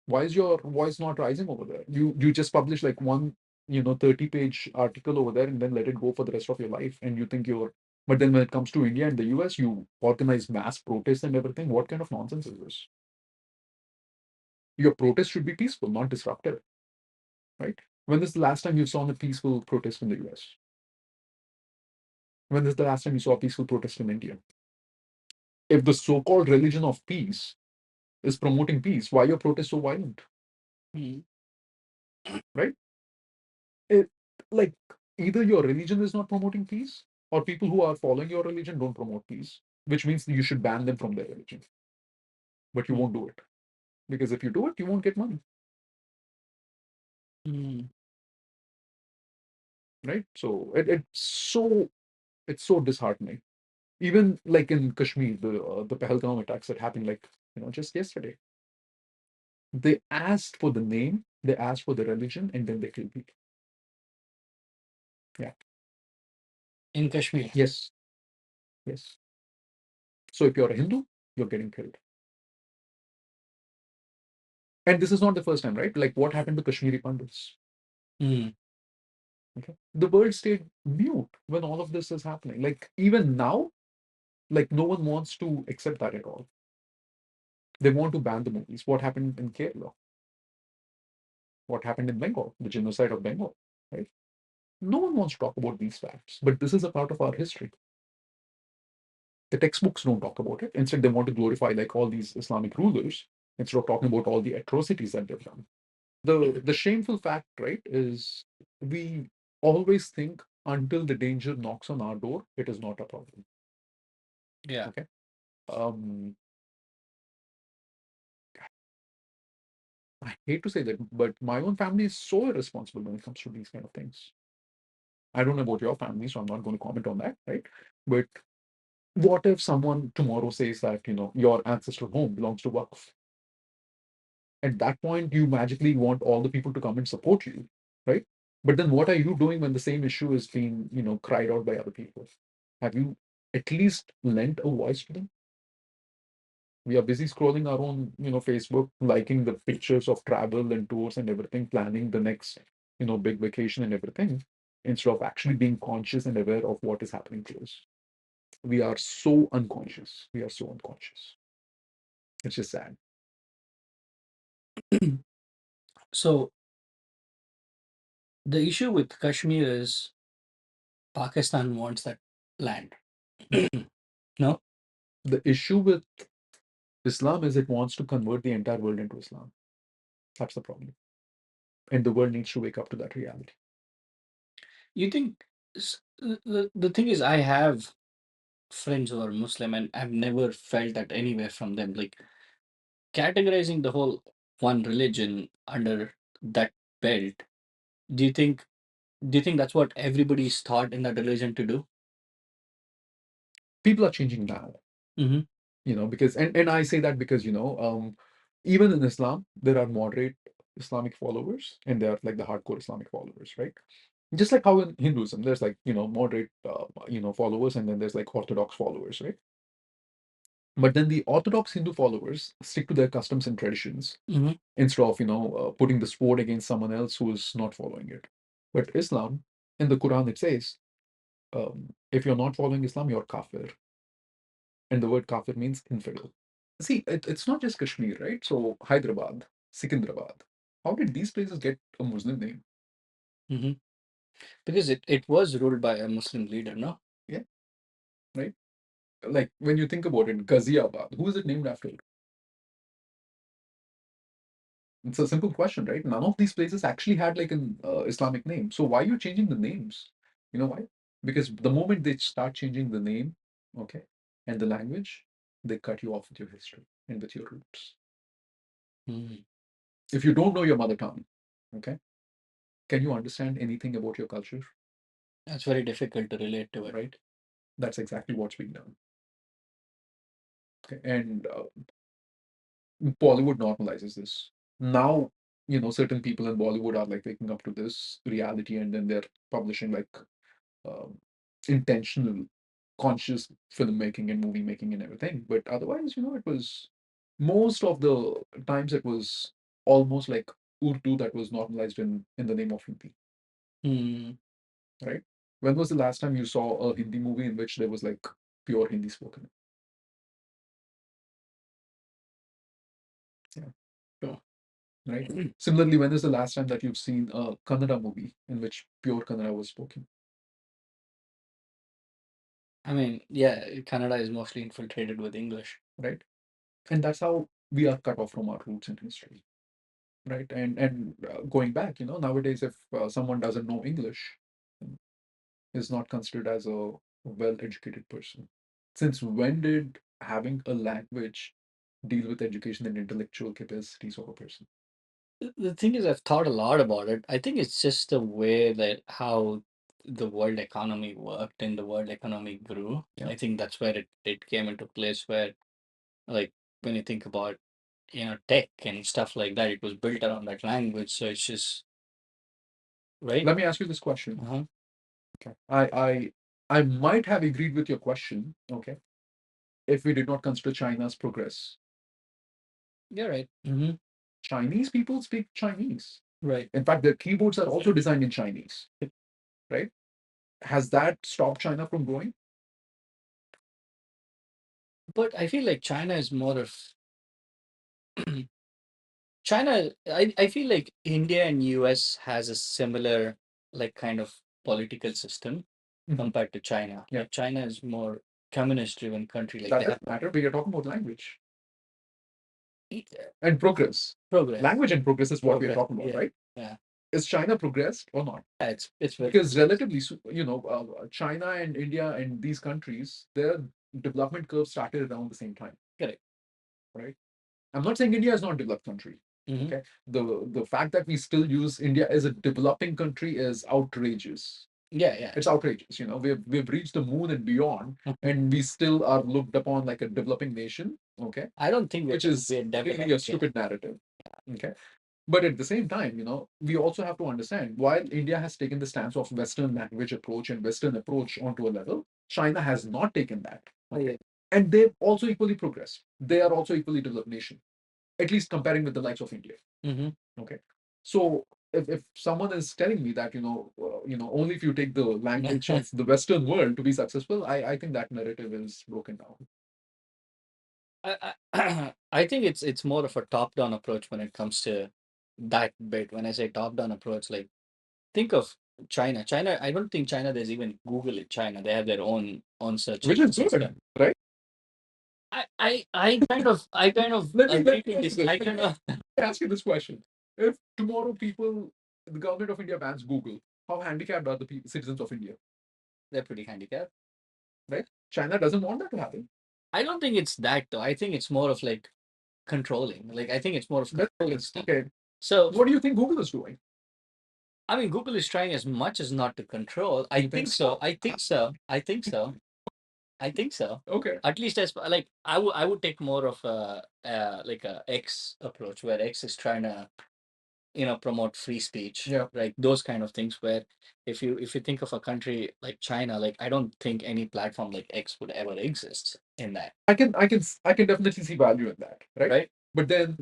Why is your voice not rising over there? You just publish like one 30-page article over there and then let it go for the rest of your life, and you think you're but then when it comes to India and the US, you organize mass protests and everything. What kind of nonsense is this? Your protest should be peaceful, not disruptive, right? When is the last time you saw a peaceful protest in the US? When is the last time you saw a peaceful protest in India? If the so-called religion of peace is promoting peace, why are your protests so violent? Hmm. Right? It, like, either your religion is not promoting peace, or people who are following your religion don't promote peace, which means you should ban them from their religion. But you Hmm. won't do it, because if you do it, you won't get money, Hmm. right? So it's so disheartening. Even like in Kashmir, the Pahalgam attacks that happened like just yesterday. They asked for the name, they asked for the religion, and then they killed people. Yeah. In Kashmir. Yes. Yes. So if you're a Hindu, you're getting killed. And this is not the first time, right? Like what happened to Kashmiri Pandits? Hmm. Okay. The world stayed mute when all of this is happening. Like even now, like no one wants to accept that at all. They want to ban the movies. What happened in Kerala? What happened in Bengal? The genocide of Bengal, right? No one wants to talk about these facts, but this is a part of our history. The textbooks don't talk about it. Instead, they want to glorify like all these Islamic rulers instead of talking about all the atrocities that they've done. The shameful fact, right, is we always think until the danger knocks on our door, it is not a problem. Yeah. Okay. Um, I hate to say that, but my own family is so irresponsible when it comes to these kind of things. I don't know about your family, so I'm not going to comment on that, right? But what if someone tomorrow says that, your ancestral home belongs to Waqf? At that point, you magically want all the people to come and support you, right? But then what are you doing when the same issue is being, cried out by other people? Have you at least lent a voice to them? We are busy scrolling our own, Facebook, liking the pictures of travel and tours and everything, planning the next, big vacation and everything, instead of actually being conscious and aware of what is happening to us. We are so unconscious. We are so unconscious. It's just sad. So the issue with Kashmir is Pakistan wants that land. No? The issue with Islam is it wants to convert the entire world into Islam. That's the problem. And the world needs to wake up to that reality. You think the thing is, I have friends who are Muslim and I've never felt that anywhere from them. Like categorizing the whole one religion under that belt, do you think that's what everybody's taught in that religion to do? People are changing now, Mm-hmm. because and I say that because even in Islam there are moderate Islamic followers and there are like the hardcore Islamic followers, right? Just like how in Hinduism there's like moderate followers and then there's like orthodox followers, right? But then the orthodox Hindu followers stick to their customs and traditions Mm-hmm. instead of putting the sword against someone else who is not following it. But Islam, in the Quran, it says, if you're not following Islam, you're kafir, and the word kafir means infidel. See, it's not just Kashmir, right? So Hyderabad, Sikandrabad, how did these places get a Muslim name? Mm-hmm. Because it was ruled by a Muslim leader, no? Yeah, right. Like when you think about it, Ghaziabad, who is it named after? It's a simple question, right? None of these places actually had like an Islamic name. So why are you changing the names? You know why? Because the moment they start changing the name, okay, and the language, they cut you off with your history and with your roots. Mm. If you don't know your mother tongue, okay, can you understand anything about your culture? That's very difficult to relate to it. Right? That's exactly what's being done. Okay? And Bollywood normalizes this. Now, certain people in Bollywood are like waking up to this reality and then they're publishing like um, intentional, conscious filmmaking and movie making and everything. But otherwise, it was most of the times it was almost like Urdu that was normalized in the name of Hindi, Mm. right? When was the last time you saw a Hindi movie in which there was like pure Hindi spoken? Yeah, Sure. right. Similarly, when is the last time that you've seen a Kannada movie in which pure Kannada was spoken, I mean, yeah, Canada is mostly infiltrated with English. right? And that's how we are cut off from our roots in history, right? And going back, nowadays if someone doesn't know English, then is not considered as a well-educated person. Since when did having a language deal with education and intellectual capacities of a person? The thing is, I've thought a lot about it. I think it's just the way that how the world economy worked and the world economy grew. Yeah. I think that's where it came into place where, like, when you think about, tech and stuff like that, it was built around that language. So it's just, right? Let me ask you this question. Uh-huh. Okay. I might have agreed with your question, okay, if we did not consider China's progress. Yeah, right. Mm-hmm. Chinese people speak Chinese. Right. In fact, their keyboards are also designed in Chinese, right? Has that stopped China from growing? But I feel like China is more of China. I feel like India and US has a similar like kind of political system Mhm. compared to China. Yeah. Like China is more communist driven country. Like That they have doesn't matter. We are talking about language e- and progress. progress. Language and progress is what we are Progress. talking about, Yeah. right? Yeah. Is China progressed or not? Yeah, it's very Because relatively, China and India and these countries, their development curve started around the same time, correct. right? I'm not saying India is not a developed country. Mm-hmm. Okay, the fact that we still use India as a developing country is outrageous. Yeah, yeah. It's outrageous. We've reached the moon and beyond, Mhm. and we still are looked upon like a developing nation. Okay, I don't think which is we're really developed. a Yeah. stupid narrative. Okay, but at the same time, we also have to understand while India has taken the stance of Western language approach and Western approach onto a level, China has not taken that. Oh, yeah. and they've also equally progressed. They are also equally developed nation, at least comparing with the likes of India. Mm-hmm. Okay, so if someone is telling me that only if you take the language of the Western world to be successful, I think that narrative is broken down. I think it's more of a top-down approach when it comes to that bit. When I say top-down approach, like think of China. China, I don't think China there's even Google in China. They have their own search Which is engines and stuff. good, right? I kind of agree Let me to ask this. you this. I kind of Ask you this question: if tomorrow the government of India bans Google, how handicapped are the citizens of India? they're pretty handicapped. Right? China doesn't want that to happen. I don't think it's that though. I think it's more of like controlling. Like I think it's more of controlling stuff. Okay. So What do you think Google is doing? I mean, Google is trying as much as not to control. I You think think so. so? I think so. I think so. I think so. Okay. At least as like I would take more of a like a X approach where X is trying to promote free speech, Yeah. like those kind of things. Where if you think of a country like China, like I don't think any platform like X would ever exist in that, I can definitely see value in that, right? right? But then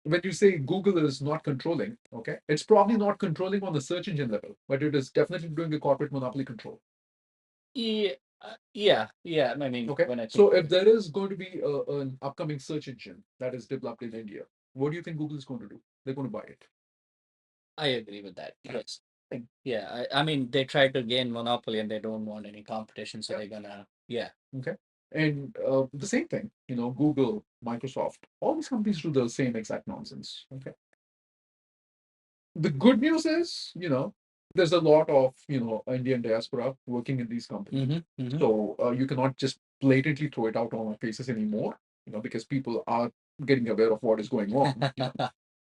when you say Google is not controlling, okay, it's probably not controlling on the search engine level, but it is definitely doing a corporate monopoly control. Yeah, yeah. I mean, Okay. when I think So of if it, there is going to be an upcoming search engine that is developed in India, what do you think Google is going to do? They're going to buy it. I agree with that. Yes. Yeah, I mean, they try to gain monopoly and they don't want any competition, so Yeah. they're gonna, yeah. Okay. And the same thing, Google, Microsoft, all these companies do the same exact nonsense. Okay. The good news is, there's a lot of, Indian diaspora working in these companies. Mm-hmm, mm-hmm. So you cannot just blatantly throw it out on our faces anymore, because people are getting aware of what is going on.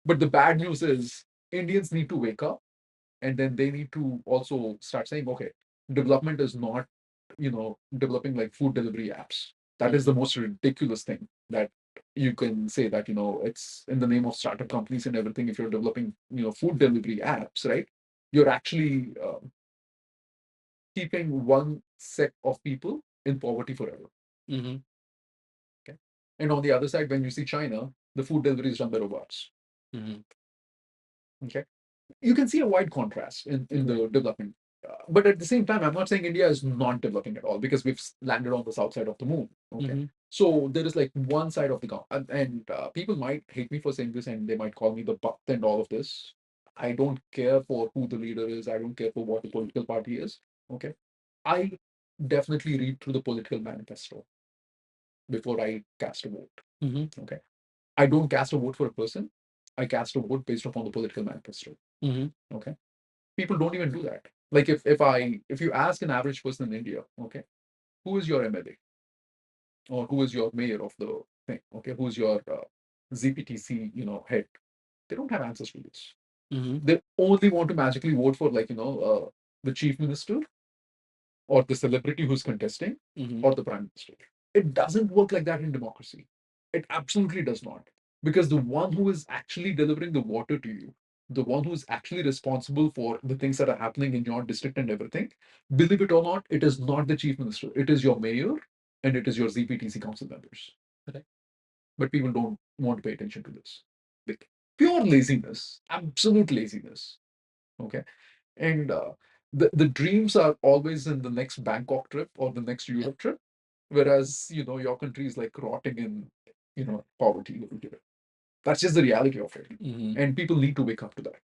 But the bad news is Indians need to wake up, and then they need to also start saying, okay, development is not, developing like food delivery apps. That is the most ridiculous thing that you can say, that, it's in the name of startup companies and everything. If you're developing, food delivery apps, right? You're actually keeping one set of people in poverty forever. Mm-hmm. Okay. And on the other side, when you see China, the food delivery is done by robots. Mm-hmm. Okay. You can see a wide contrast in the development. But at the same time, I'm not saying India is not developing at all, because we've landed on the south side of the moon. Okay. Mm-hmm. So there is like one side of the and people might hate me for saying this, and they might call me the butt and all of this. I don't care for who the leader is. I don't care for what the political party is. Okay. I definitely read through the political manifesto before I cast a vote. Mm-hmm. Okay. I don't cast a vote for a person. I cast a vote based upon the political manifesto. Mm-hmm. Okay. People don't even do that. Like if you ask an average person in India, okay, who is your MLA, or who is your mayor of the thing, okay, who's your ZPTC, head, they don't have answers to this. Mm-hmm. They only want to magically vote for, like, the chief minister, or the celebrity who's contesting, Mm-hmm. or the prime minister. It doesn't work like that in democracy. It absolutely does not. Because the one who is actually delivering the water to you, the one who is actually responsible for the things that are happening in your district and everything, believe it or not, it is not the chief minister. It is your mayor, and it is your ZPTC council members. Correct. But people don't want to pay attention to this. Like, pure laziness, absolute laziness. Okay. And the dreams are always in the next Bangkok trip or the next Europe trip, whereas your country is like rotting in poverty over here. That's just the reality of it, Mm-hmm. and people need to wake up to that.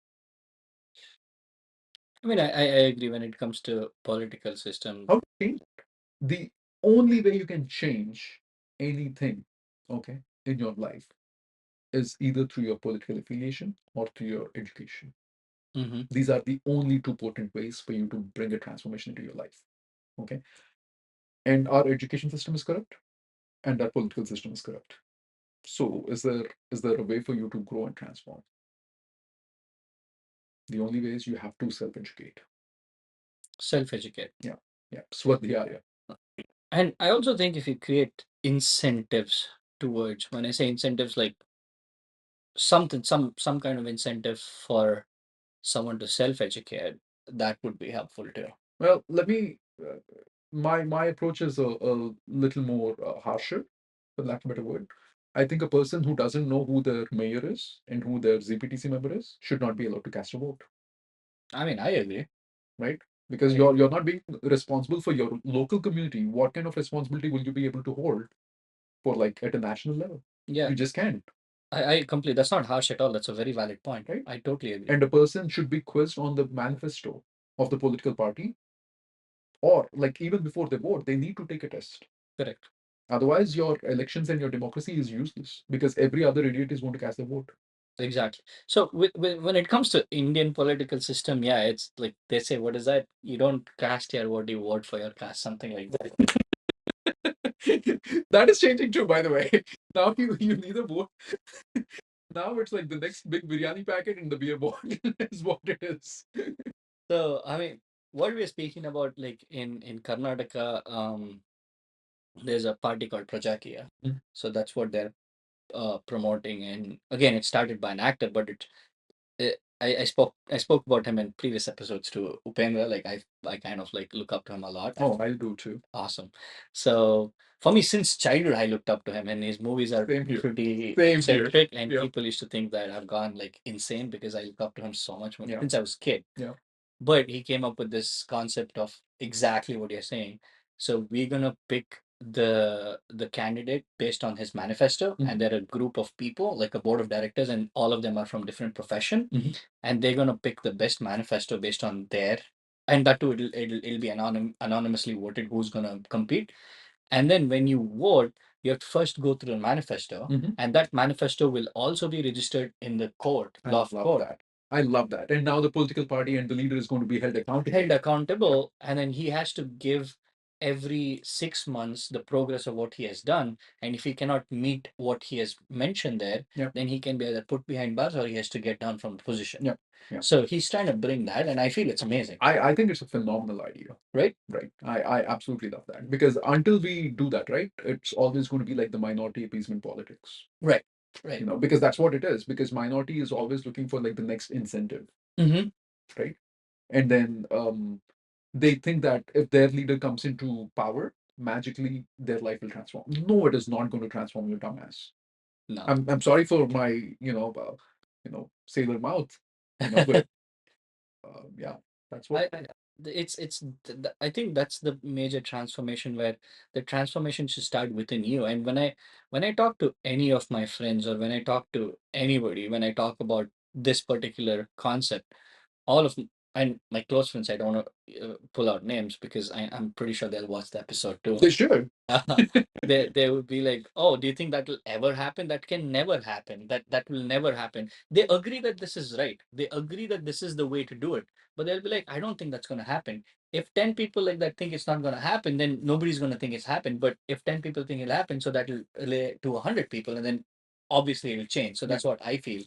I mean, I agree when it comes to political system. How to change? The only way you can change anything, okay, in your life is either through your political affiliation or through your education. Mm-hmm. These are the only two potent ways for you to bring a transformation into your life. Okay, and our education system is corrupt, and our political system is corrupt. So is there a way for you to grow and transform? The only way is you have to self-educate. Self-educate. Yeah. Yeah. Swadhyaya. And I also think if you create incentives towards, when I say incentives, like some kind of incentive for someone to self-educate, that would be helpful too. Well, let me my approach is a little more harsher, for lack of a better word. I think a person who doesn't know who their mayor is and who their ZPTC member is should not be allowed to cast a vote, I mean, I agree. right? Because you're not being responsible for your local community. What kind of responsibility will you be able to hold for like at a national level? Yeah, You just can't, I completely. That's not harsh at all. That's a very valid point. right? I totally agree. And a person should be quizzed on the manifesto of the political party, or like even before they vote, they need to take a test. Correct. Otherwise, your elections and your democracy is useless because every other idiot is going to cast their vote. Exactly. So when it comes to Indian political system, yeah, it's like they say, what is that? You don't cast your vote, you vote for your caste, something like that. That is changing too, by the way. Now you neither vote. Now it's like the next big biryani packet in the beer bottle is what it is. So I mean, what we're speaking about, like in Karnataka, there's a party called Prajakiya. Mm. So that's what they're promoting, and again, it started by an actor, but I spoke about him in previous episodes to Upendra. Like I kind of like look up to him a lot. Oh, I do too. Awesome. So for me, since childhood, I looked up to him, and his movies are Same here. pretty Same here. eccentric, and Yeah. people used to think that I've gone like insane because I look up to him so much Yeah. since I was a kid. Yeah. But he came up with this concept of exactly what you're saying. So we're gonna pick the candidate based on his manifesto, Mhm. and they're a group of people, like a board of directors, and all of them are from different profession, Mhm. and they're gonna pick the best manifesto based on their, and that too it'll be anonymously voted who's gonna compete. And then when you vote, you have to first go through the manifesto, Mhm. and that manifesto will also be registered in the court, I law of love court, that. I love that. And now the political party and the leader is going to be held accountable. held accountable, and then he has to give every 6 months the progress of what he has done. And if he cannot meet what he has mentioned there, Yeah. then he can be either put behind bars or he has to get down from the position. Yeah. Yeah. So he's trying to bring that, and I feel it's amazing, I think it's a phenomenal idea. right? Right. I absolutely love that because until we do that, right, it's always going to be like the minority appeasement politics, Right. Right. because that's what it is. Because minority is always looking for like the next incentive, Mm-hmm. right? And then they think that if their leader comes into power, magically their life will transform. No, it is not going to transform your dumbass. No. I'm sorry for my sailor mouth, but yeah, that's what. I think that's the major transformation, where the transformation should start within you. And when I talk to any of my friends, or when I talk to anybody, when I talk about this particular concept, all of and my close friends, I don't want to pull out names because I'm pretty sure they'll watch the episode too. They should. They would be like, oh, do you think that will ever happen? That can never happen. That will never happen. They agree that this is right. They agree that this is the way to do it, but they'll be like, I don't think that's going to happen. If 10 people like that think it's not going to happen, then nobody's going to think it's happened. But if 10 people think it'll happen, so that will relate to 100 people, and then obviously it'll change. So Yeah. that's what I feel.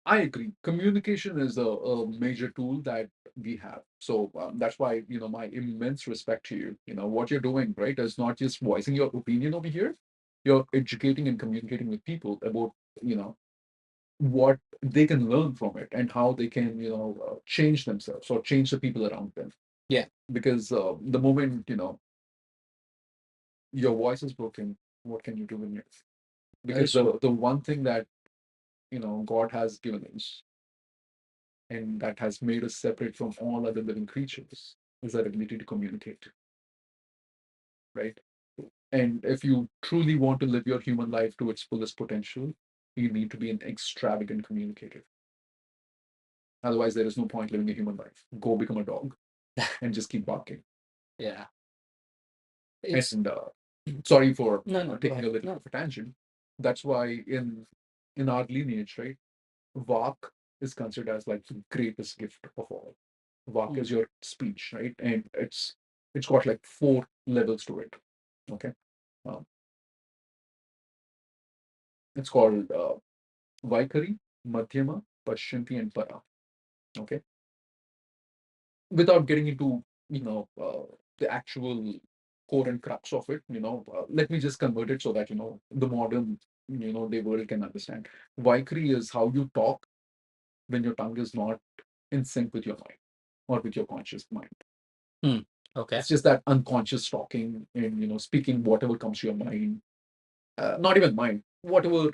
I agree. Communication is a major tool that we have. So that's why my immense respect to you. What you're doing, right, is not just voicing your opinion over here. You're educating and communicating with people about you know what they can learn from it and how they can change themselves or change the people around them. Yeah. Because the moment your voice is broken, what can you do in it? Because the one thing that God has given us and that has made us separate from all other living creatures is our ability to communicate, right? And if you truly want to live your human life to its fullest potential, you need to be an extravagant communicator. Otherwise, there is no point living a human life. Go become a dog and just keep barking. Yeah. It's And sorry for no, taking a little bit of a tangent. That's why in our lineage, right, Vak is considered as like the greatest gift of all. Vak is your speech, right? And it's got like 4 levels to it. Okay. Um, it's called Vaikari, Madhyama, Pashyanti, and Para. Okay. Without getting into the actual core and crux of it, let me just convert it so that the modern the world can understand. Vaikari is how you talk when your tongue is not in sync with your mind or with your conscious mind. Hmm. Okay. It's just that unconscious talking and speaking whatever comes to your mind. Not even mind, whatever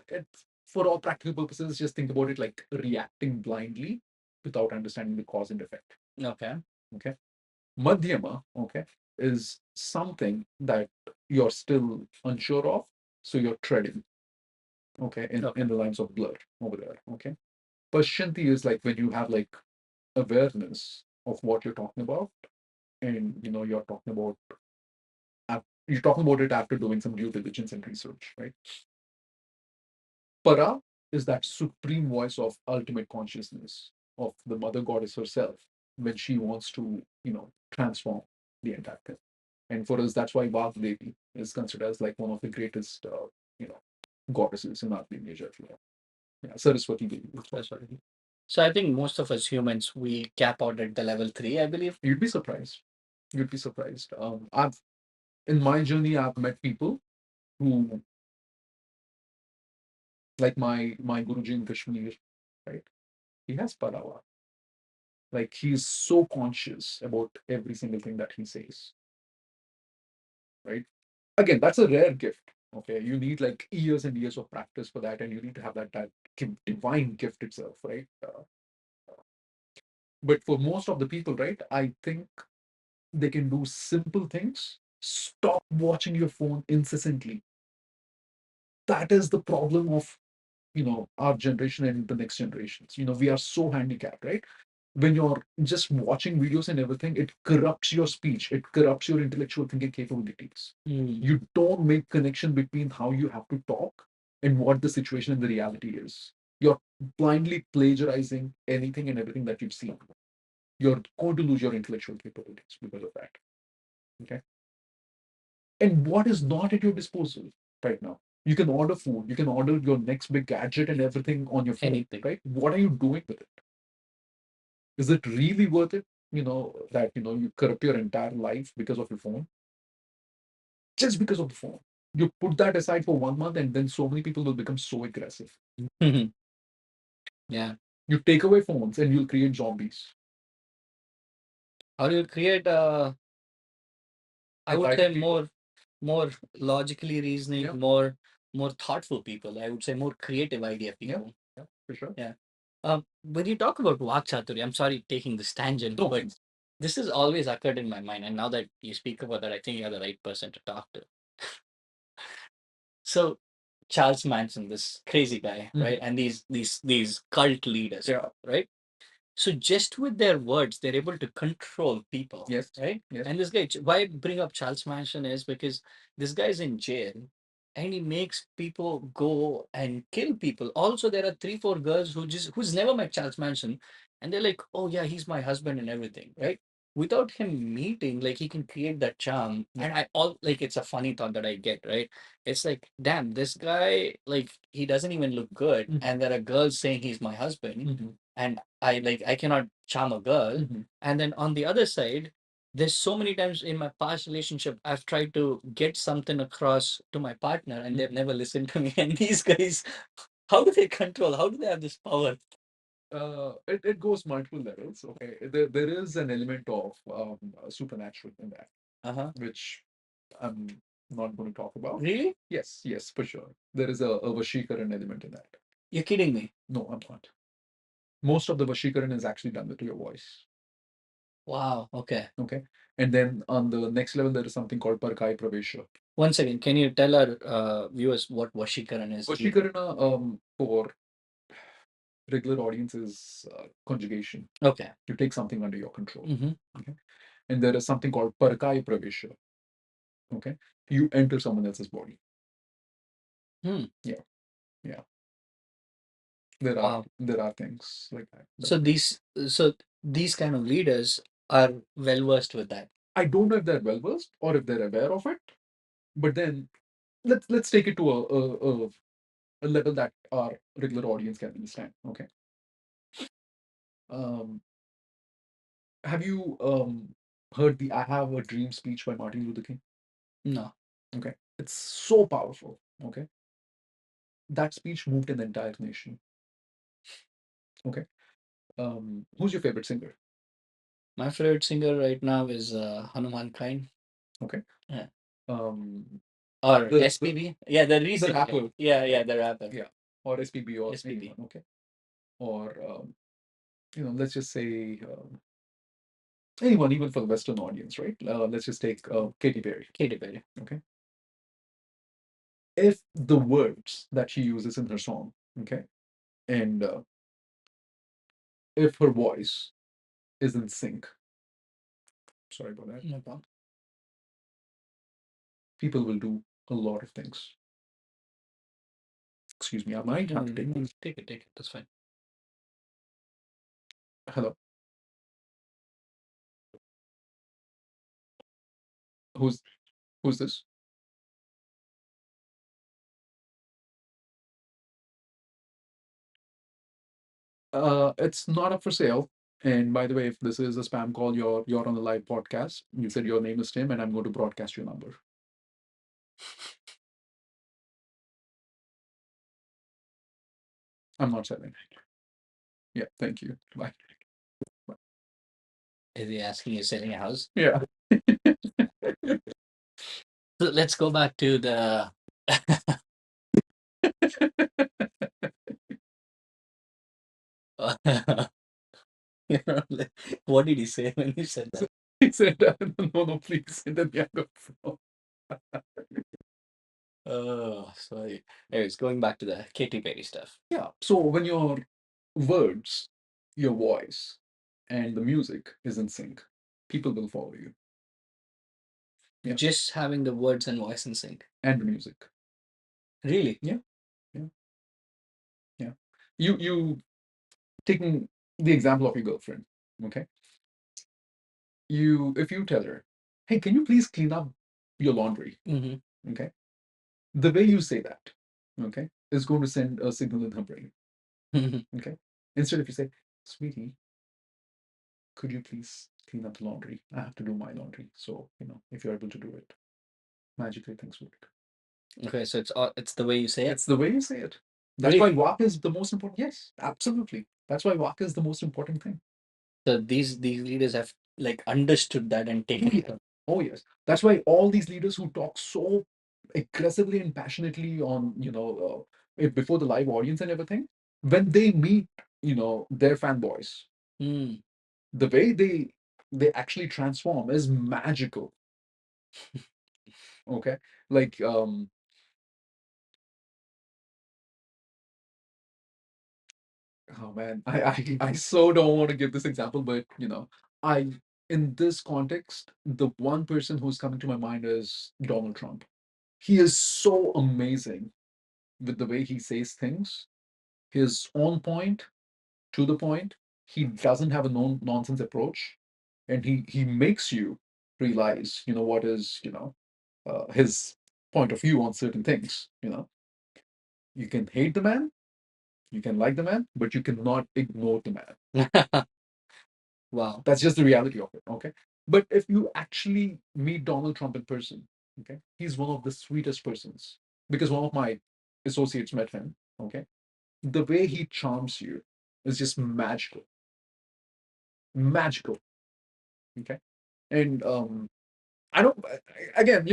it's for all practical purposes. Just think about it like reacting blindly without understanding the cause and effect. Okay. Okay. Madhyama, okay, is something that you're still unsure of, so you're treading, okay, Okay. in the lines of blur over there, okay. Pashyanti is like when you have like awareness of what you're talking about, and you're talking about it after doing some due diligence and research, right? Para is that supreme voice of ultimate consciousness of the mother goddess herself when she wants to, transform the entire thing. And for us, that's why Vagdevi is considered as like one of the greatest, goddesses in our lineage. I feel. Yeah, Saraswati Devi. That's what So I think most of us humans we cap out at the level 3, I believe. You'd be surprised. You'd be surprised. I've in my journey, I've met people who, like my Guruji in Kashmir, right? He has Parawa. Like he's so conscious about every single thing that he says, right? Again, that's a rare gift. Okay, you need like years and years of practice for that, and you need to have that divine gift itself, right? But for most of the people, right, I think they can do simple things. Stop watching your phone incessantly. That is the problem of our generation and the next generations. We are so handicapped, right? When you're just watching videos and everything, it corrupts your speech, it corrupts your intellectual thinking capabilities. You don't make connection between how you have to talk and what the situation and the reality is. You're blindly plagiarizing anything and everything that you've seen. You're going to lose your intellectual capabilities because of that. Okay. And what is not at your disposal right now? You can order food, you can order your next big gadget and everything on your phone. Anything. Right? What are you doing with it? Is it really worth it? That you corrupt your entire life because of your phone, just because of the phone. You put that aside for 1 month, and then so many people will become so aggressive. Yeah. You take away phones, and you'll create zombies. Or you create I would say more logically reasoning, Yeah. more thoughtful people. I would say more creative idea Yeah, people. yeah, for sure. Yeah. When you talk about Vakchaturi, I'm sorry taking this tangent, No, but please. this has always occurred in my mind. And now that you speak about that, I think you're the right person to talk to. So Charles Manson, this crazy guy, right? And these cult leaders, Yeah. right? So just with their words, they're able to control people, Yes. right? Yes. And this guy, why I bring up Charles Manson is because this guy's in jail and he makes people go and kill people. Also, there are 3, 4 girls who's never met Charles Manson, and they're like, "Oh yeah, he's my husband and everything," right? Without him meeting, like he can create that charm. Yeah. And I all like it's a funny thought that I get, right? It's like, damn, this guy, like he doesn't even look good, and there are girls saying he's my husband, and I cannot charm a girl. And then on the other side, there's so many times in my past relationship I've tried to get something across to my partner and they've never listened to me. And these guys, how do they control? How do they have this power? It goes multiple levels. Okay, there is an element of supernatural in that, which I'm not going to talk about. Really? Yes, yes, for sure. There is a Vashikaran element in that. You're kidding me. No, I'm not. Most of the Vashikaran is actually done with your voice. Wow. Okay. Okay. And then on the next level, there is something called Parkai Pravesha. Once again, can you tell our viewers what Vashikaran is? Vashikarana, for regular audience, is conjugation. Okay. You take something under your control. Mm-hmm. Okay. And there is something called Parkai Pravesha. Okay. You enter someone else's body. Hmm. Yeah. Yeah. There are things like that. So these kind of leaders are well versed with that. I don't know if they're well versed or if they're aware of it, but then let's take it to a level that our regular audience can understand. Okay. Um, have you heard the "I Have a Dream" speech by Martin Luther King? No. Okay, it's so powerful. Okay, that speech moved an entire nation. Okay, who's your favorite singer? My favorite singer right now is Hanuman Kind. Okay. Yeah. Um, Or the SPB. Yeah, the recent guy. rapper. Yeah, the rapper. Yeah. Or SPB or SPB. anyone. Okay. Or let's just say anyone, even for the Western audience, right? Let's just take Katy Perry. Katy Perry. Okay. If the words that she uses in her song, okay, and if her voice is in sync, sorry about that, No problem. people will do a lot of things. Excuse me, I might have to take this. Take it, take it. That's fine. Hello, who's who's this? It's not up for sale. And by the way, if this is a spam call, you're on the live podcast. You said your name is Tim, and I'm going to broadcast your number. I'm not selling. Yeah, thank you. Bye. Is he asking you selling a house? Yeah. So let's go back to the. You know, like, what did he say when you said that? He said, no, no, please. And then yeah, go. Oh, sorry. Anyways, going back to the Katy Perry stuff. Yeah. So when your words, your voice, and the music is in sync, people will follow you. Yeah. Just having the words and voice in sync. And the music. Really? Yeah. Yeah. Yeah. You taking the example of your girlfriend, okay? If you tell her, hey, can you please clean up your laundry? Mm-hmm. Okay. The way you say that, okay, is going to send a signal in her brain. Okay. Instead, if you say, sweetie, could you please clean up the laundry? I have to do my laundry. So, if you're able to do it, magically things work. Okay, so it's the way you say it. It's the way you say it. That's why WAP is the most important. Yes, absolutely. That's why WAP is the most important thing. So these leaders have like understood that and taken it. Oh yes. That's why all these leaders who talk so aggressively and passionately on, before the live audience and everything, when they meet, their fanboys, Mm. the way they actually transform is magical. Okay. Like oh man, I so don't want to give this example, but I in this context, the one person who's coming to my mind is Donald Trump. He is so amazing with the way he says things. He is on point, to the point. He doesn't have a nonsense approach, and he makes you realize, what is, his point of view on certain things. You can hate the man, you can like the man, but you cannot ignore the man. Wow. That's just the reality of it. Okay. But if you actually meet Donald Trump in person, okay, he's one of the sweetest persons because one of my associates met him. Okay. The way he charms you is just magical. Magical. Okay. And I don't, again,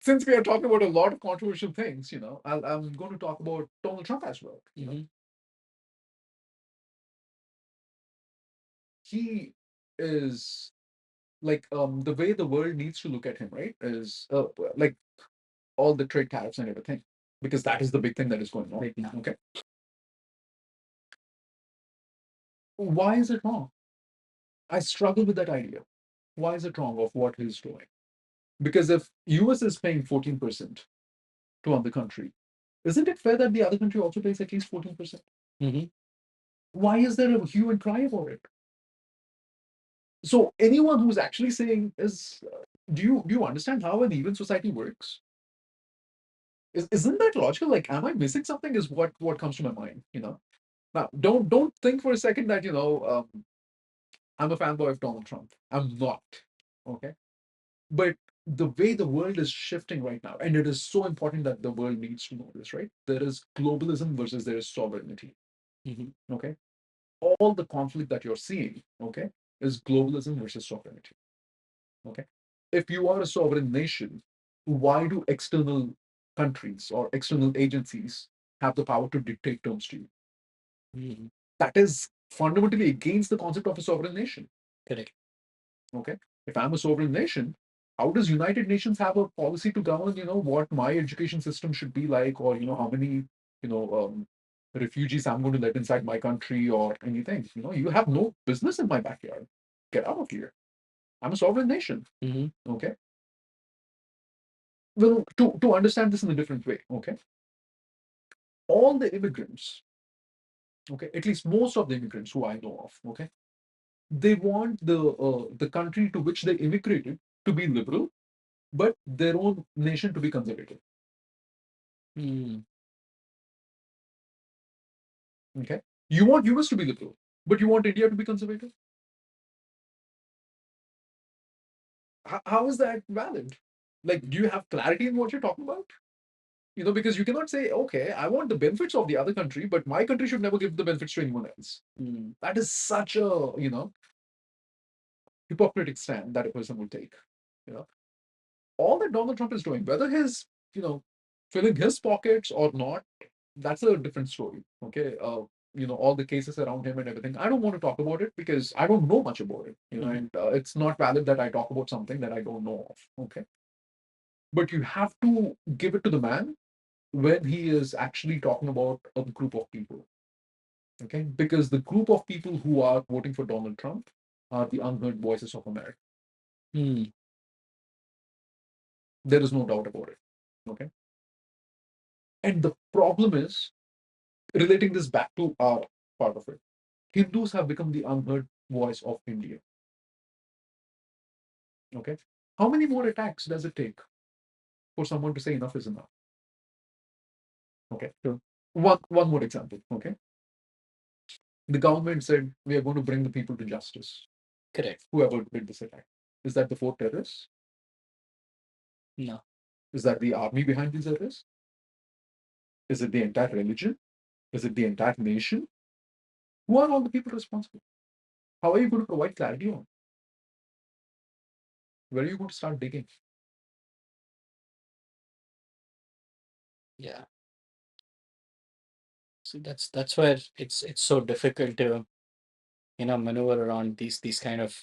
since we are talking about a lot of controversial things, I'm going to talk about Donald Trump as well. He is like the way the world needs to look at him, right? Is like all the trade tariffs and everything, because that is the big thing that is going on right now. Okay. Why is it wrong? I struggle with that idea. Why is it wrong of what he's doing? Because if US is paying 14% to other country, isn't it fair that the other country also pays at least 14%? Mm-hmm. Why is there a hue and cry about it? So anyone who's actually saying is, do you understand how an even society works? Isn't that logical? Like, am I missing something? Is what comes to my mind. Now, don't think for a second that I'm a fanboy of Donald Trump. I'm not. Okay. But the way the world is shifting right now, and it is so important that the world needs to know this, right? There is globalism versus there is sovereignty. Mm-hmm. Okay. All the conflict that you're seeing, okay, is globalism versus sovereignty. Okay. If you are a sovereign nation, why do external countries or external agencies have the power to dictate terms to you? Mhm. That is fundamentally against the concept of a sovereign nation. Correct. Okay. If I'm a sovereign nation, how does United Nations have a policy to govern, what my education system should be like, or how many, you know, refugees I'm going to let inside my country or anything? You have no business in my backyard. Get out of here. I'm a sovereign nation. Hmm. Okay. Well, to understand this in a different way, okay, all the immigrants, okay, at least most of the immigrants who I know of, okay, they want the country to which they immigrated to be liberal, but their own nation to be conservative. Mm. Okay, you want US to be liberal, but you want India to be conservative. How is that valid? Like, do you have clarity in what you're talking about? Because you cannot say, okay, I want the benefits of the other country, but my country should never give the benefits to anyone else. Mm. That is such a hypocritic stand that a person will take. You know, all that Donald Trump is doing, whether he's filling his pockets or not, that's a different story. Okay, all the cases around him and everything. I don't want to talk about it because I don't know much about it. Mhm. And it's not valid that I talk about something that I don't know of. Okay, but you have to give it to the man when he is actually talking about a group of people. Okay, because the group of people who are voting for Donald Trump are the unheard voices of America. Mm. There is no doubt about it. Okay. And the problem is, relating this back to our part of it, Hindus have become the unheard voice of India. Okay. How many more attacks does it take for someone to say enough is enough? Okay. True. One more example. Okay. The government said we are going to bring the people to justice. Correct. Whoever did this attack. Is that the four terrorists? No. Is that the army behind these terrorists? Is it the entire religion? Is it the entire nation? Who are all the people responsible? How are you going to provide clarity on? Where are you going to start digging? Yeah. So that's where it's so difficult to maneuver around these kind of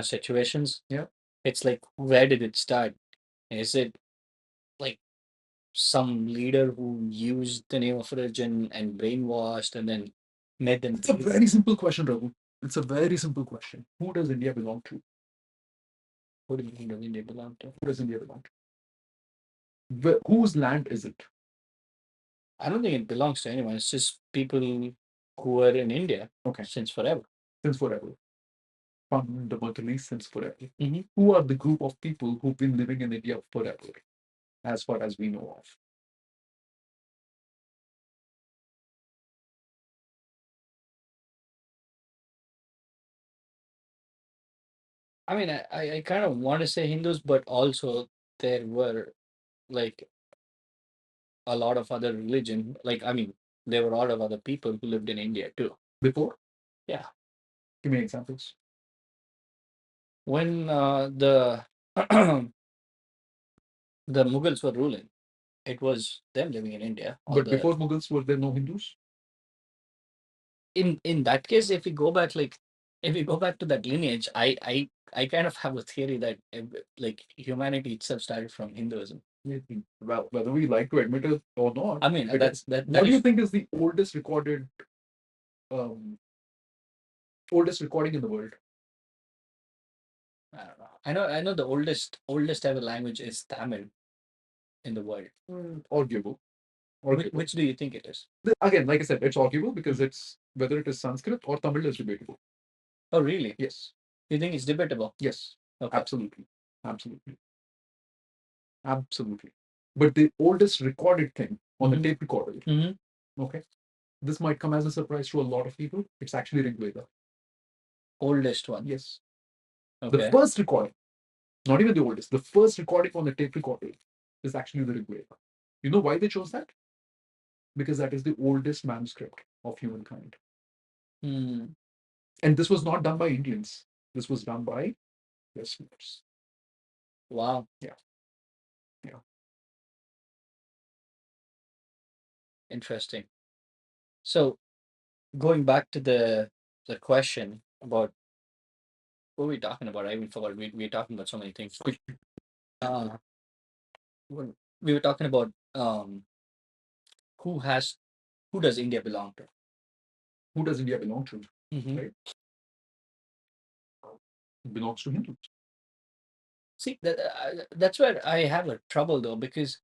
situations. Yeah. It's like, where did it start? Is it like some leader who used the name of religion and brainwashed and then made them It's a believe? very simple question, Raghu. It's a very simple question. Who does India belong to? Who do you think does India belong to? Who does India belong to? Whose land is it? I don't think it belongs to anyone. It's just people who are in India Okay. since forever. Since forever. Fundamentally, since forever. Mm-hmm. Who are the group of people who've been living in India forever, as far as we know of? I mean, I kind of want to say Hindus, but also there were like a lot of other religion. Like, I mean, there were a lot of other people who lived in India too. Before? Yeah. Give me examples. When the the Mughals were ruling, it was them living in India. All But the before Mughals, were there no Hindus? in that case, if we go back, like if we go back to that lineage, I kind of have a theory that like humanity itself started from Hinduism. Well, whether we like to admit it or not, I mean, because that what that do you is think is the um, oldest recording in the world? I don't know. I know the oldest ever language is Tamil in the world. Arguable. Which do you think it is? Again, like I said, it's arguable because it's whether it is Sanskrit or Tamil is debatable. Oh, really? Yes. You think it's debatable? Yes. Okay. Absolutely. Absolutely. Absolutely. But the oldest recorded thing on the Mhm. tape recorder, Mhm. okay, this might come as a surprise to a lot of people. It's actually Rig Veda. Oldest one. Yes. The Okay. first recording, not even the oldest, the first recording on the tape recorder is actually the Rig Veda. You know why they chose that? Because that is the oldest manuscript of humankind. Hmm. And this was not done by Indians. This was done by Westerners. Wow. Yeah, yeah. Interesting. So going back to the question about what were we talking about? I even forgot. We were talking about so many things. Uh, we were talking about who has who does India belong to? Who does India belong to? Hmm. Right? It belongs to Hindus. See, that's where I have a trouble though, because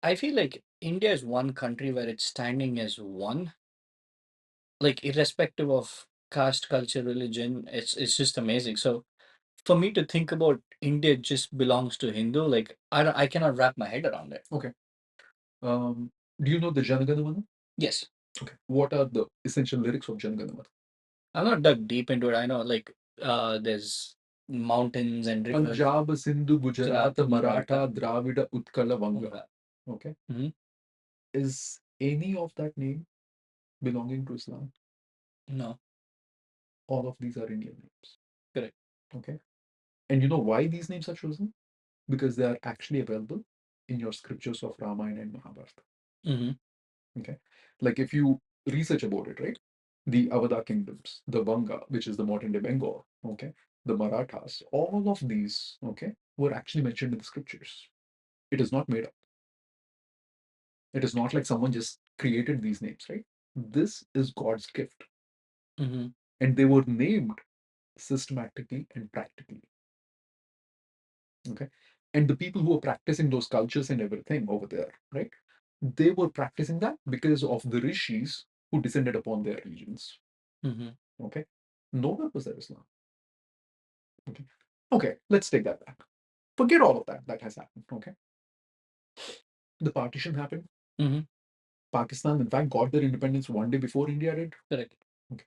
I feel like India is one country where it's standing as one, like irrespective of caste, culture, religion. It's just amazing. So for me to think about India just belongs to Hindu, like I cannot wrap my head around it. Okay. Um, do you know the Janagana Mana? Yes, Okay. What are the essential lyrics of Janagana Mana? I'm not dug deep into it. I know like there's mountains and rivers. Punjab, Sindhu, Gujarat, Gujarat, Maratha, Maratha, Dravida, Utkala, Vanga. Vanga. Okay. Hmm. Is any of that name belonging to Islam? No, All of these are Indian names. correct. Okay. And you know why these names are chosen? Because they are actually available in your scriptures of Ramayana and Mahabharata. Hmm. Okay. Like if you research about it, right? The Avada kingdoms, the Vanga, which is the modern day Bengal, okay, the Marathas, all of these, okay, were actually mentioned in the scriptures. It is not made up. It is not like someone just created these names, right? This is God's gift. Hmm. And they were named systematically and practically. Okay. And the people who were practicing those cultures and everything over there, right? They were practicing that because of the rishis who descended upon their regions. Hmm. Okay. Nowhere was there Islam. Okay. Okay, let's take that back. Forget all of that that has happened. Okay. The partition happened. Hmm. Pakistan, in fact, got their independence one day before India did. Correct. Okay.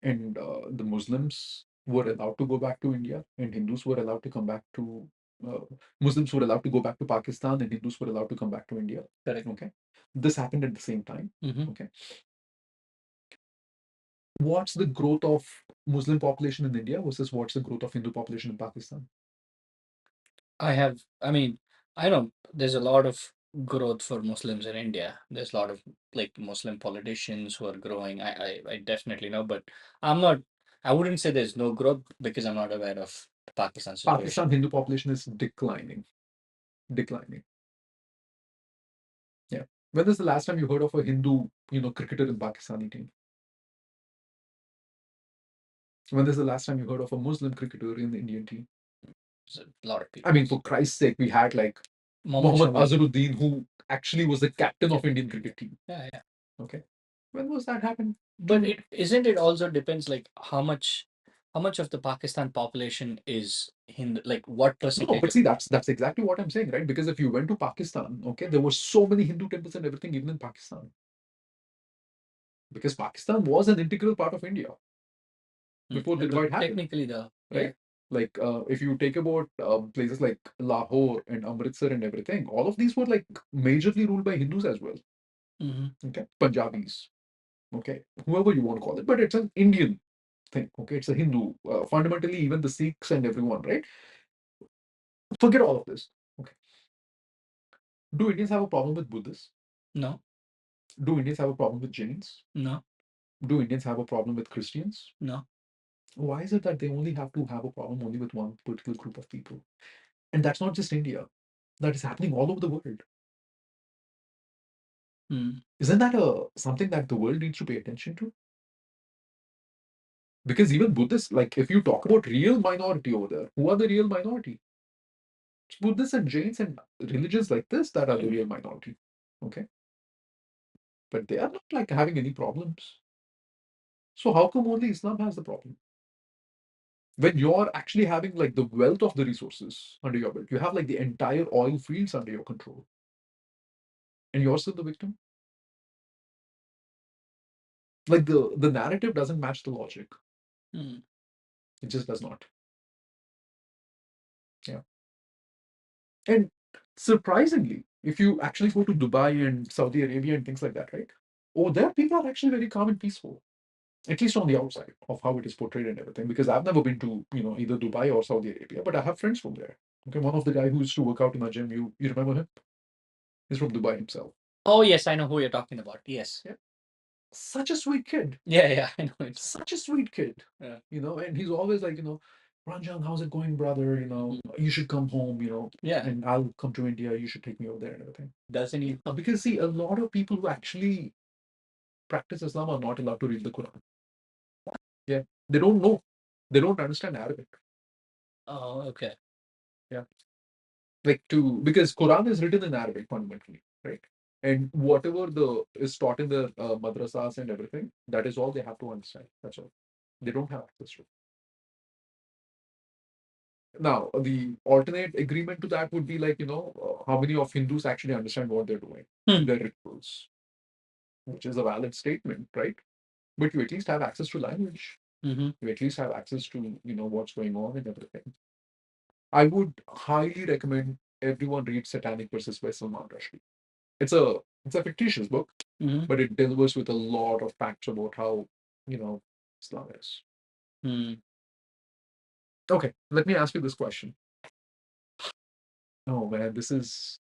And the Muslims were allowed to go back to India, and Hindus were allowed to come back to. Uh, Muslims were allowed to go back to Pakistan, and Hindus were allowed to come back to India. Correct. Okay. This happened at the same time. Hmm. Okay. What's the growth of Muslim population in India versus what's the growth of Hindu population in Pakistan? I mean, I know there's a lot of growth for Muslims in India. There's a lot of like Muslim politicians who are growing. I definitely know, but I'm not, I wouldn't say there's no growth because I'm not aware of the Pakistan Pakistan situation. Hindu population is declining. Declining. Yeah. When is the last time you heard of a Hindu, cricketer in Pakistani team? When is the last time you heard of a Muslim cricketer in the Indian team? There's a lot of I people. mean, for Christ's sake, we had like Mohammed Mohammad Shami. Azharuddin, who actually was the captain of Captain Indian of India. cricket team. Yeah, yeah. Okay. When was that happened But to? it isn't it also depends like how much of the Pakistan population is Hindu, like what No, percentage but of see, that's exactly what I'm saying, right? Because if you went to Pakistan, okay, there were so many Hindu temples and everything, even in Pakistan. Because Pakistan was an integral part of India before the but divide happened, technically the yeah. right? Like if you take about places like Lahore and Amritsar and everything, all of these were like majorly ruled by Hindus as well. Hmm. Okay, Punjabis, okay, whoever you want to call it, but it's an Indian thing. Okay, it's a Hindu. Fundamentally, even the Sikhs and everyone, right? Forget all of this. Okay, do Indians have a problem with Buddhists? No, Do Indians have a problem with Jains? no, Do Indians have a problem with Christians? no. Why is it that they only have to have a problem only with one particular group of people? And that's not just India. That is happening all over the world. Mm. Isn't that something that the world needs to pay attention to? Because even Buddhists, like if you talk about real minority over there, who are the real minority? It's Buddhists and Jains and religions like this that are the real minority. Okay. But they are not like having any problems. So how come only Islam has the problem? When you're actually having like the wealth of the resources under your belt, you have like the entire oil fields under your control, and you're still the victim. Like the narrative doesn't match the logic. Mm. It just does not. Yeah. And surprisingly, if you actually go to Dubai and Saudi Arabia and things like that, right? Oh, there people are actually very calm and peaceful. at least on the outside of how it is portrayed and everything. Because I've never been to, either Dubai or Saudi Arabia, but I have friends from there. Okay, one of the guy who used to work out in our gym, you remember him? He's from Dubai himself. Oh yes, I know who you're talking about. Yes. Yeah, such a sweet kid. Yeah, yeah, I know it. Such a sweet kid. Yeah. And he's always like, Ranjan, how's it going, brother? You should come home, Yeah. and I'll come to India. You should take me over there and everything. Doesn't he? Because see, a lot of people who actually practice Islam are not allowed to read the Quran. Yeah, they don't know. They don't understand Arabic. Oh, okay. Yeah, like because Quran is written in Arabic fundamentally, right? And whatever the is taught in the madrasas and everything, that is all they have to understand. That's all. They don't have access to. Now, the alternate agreement to that would be like, how many of Hindus actually understand what they're doing, their rituals, which is a valid statement, right? But you at least have access to language. Mm-hmm. You at least have access to, what's going on and everything. I would highly recommend everyone read Satanic Verses by Salman Rushdie. It's a fictitious book, Mm-hmm. but it delivers with a lot of facts about how, Islam is. Mm. Okay, let me ask you this question. Oh man, this is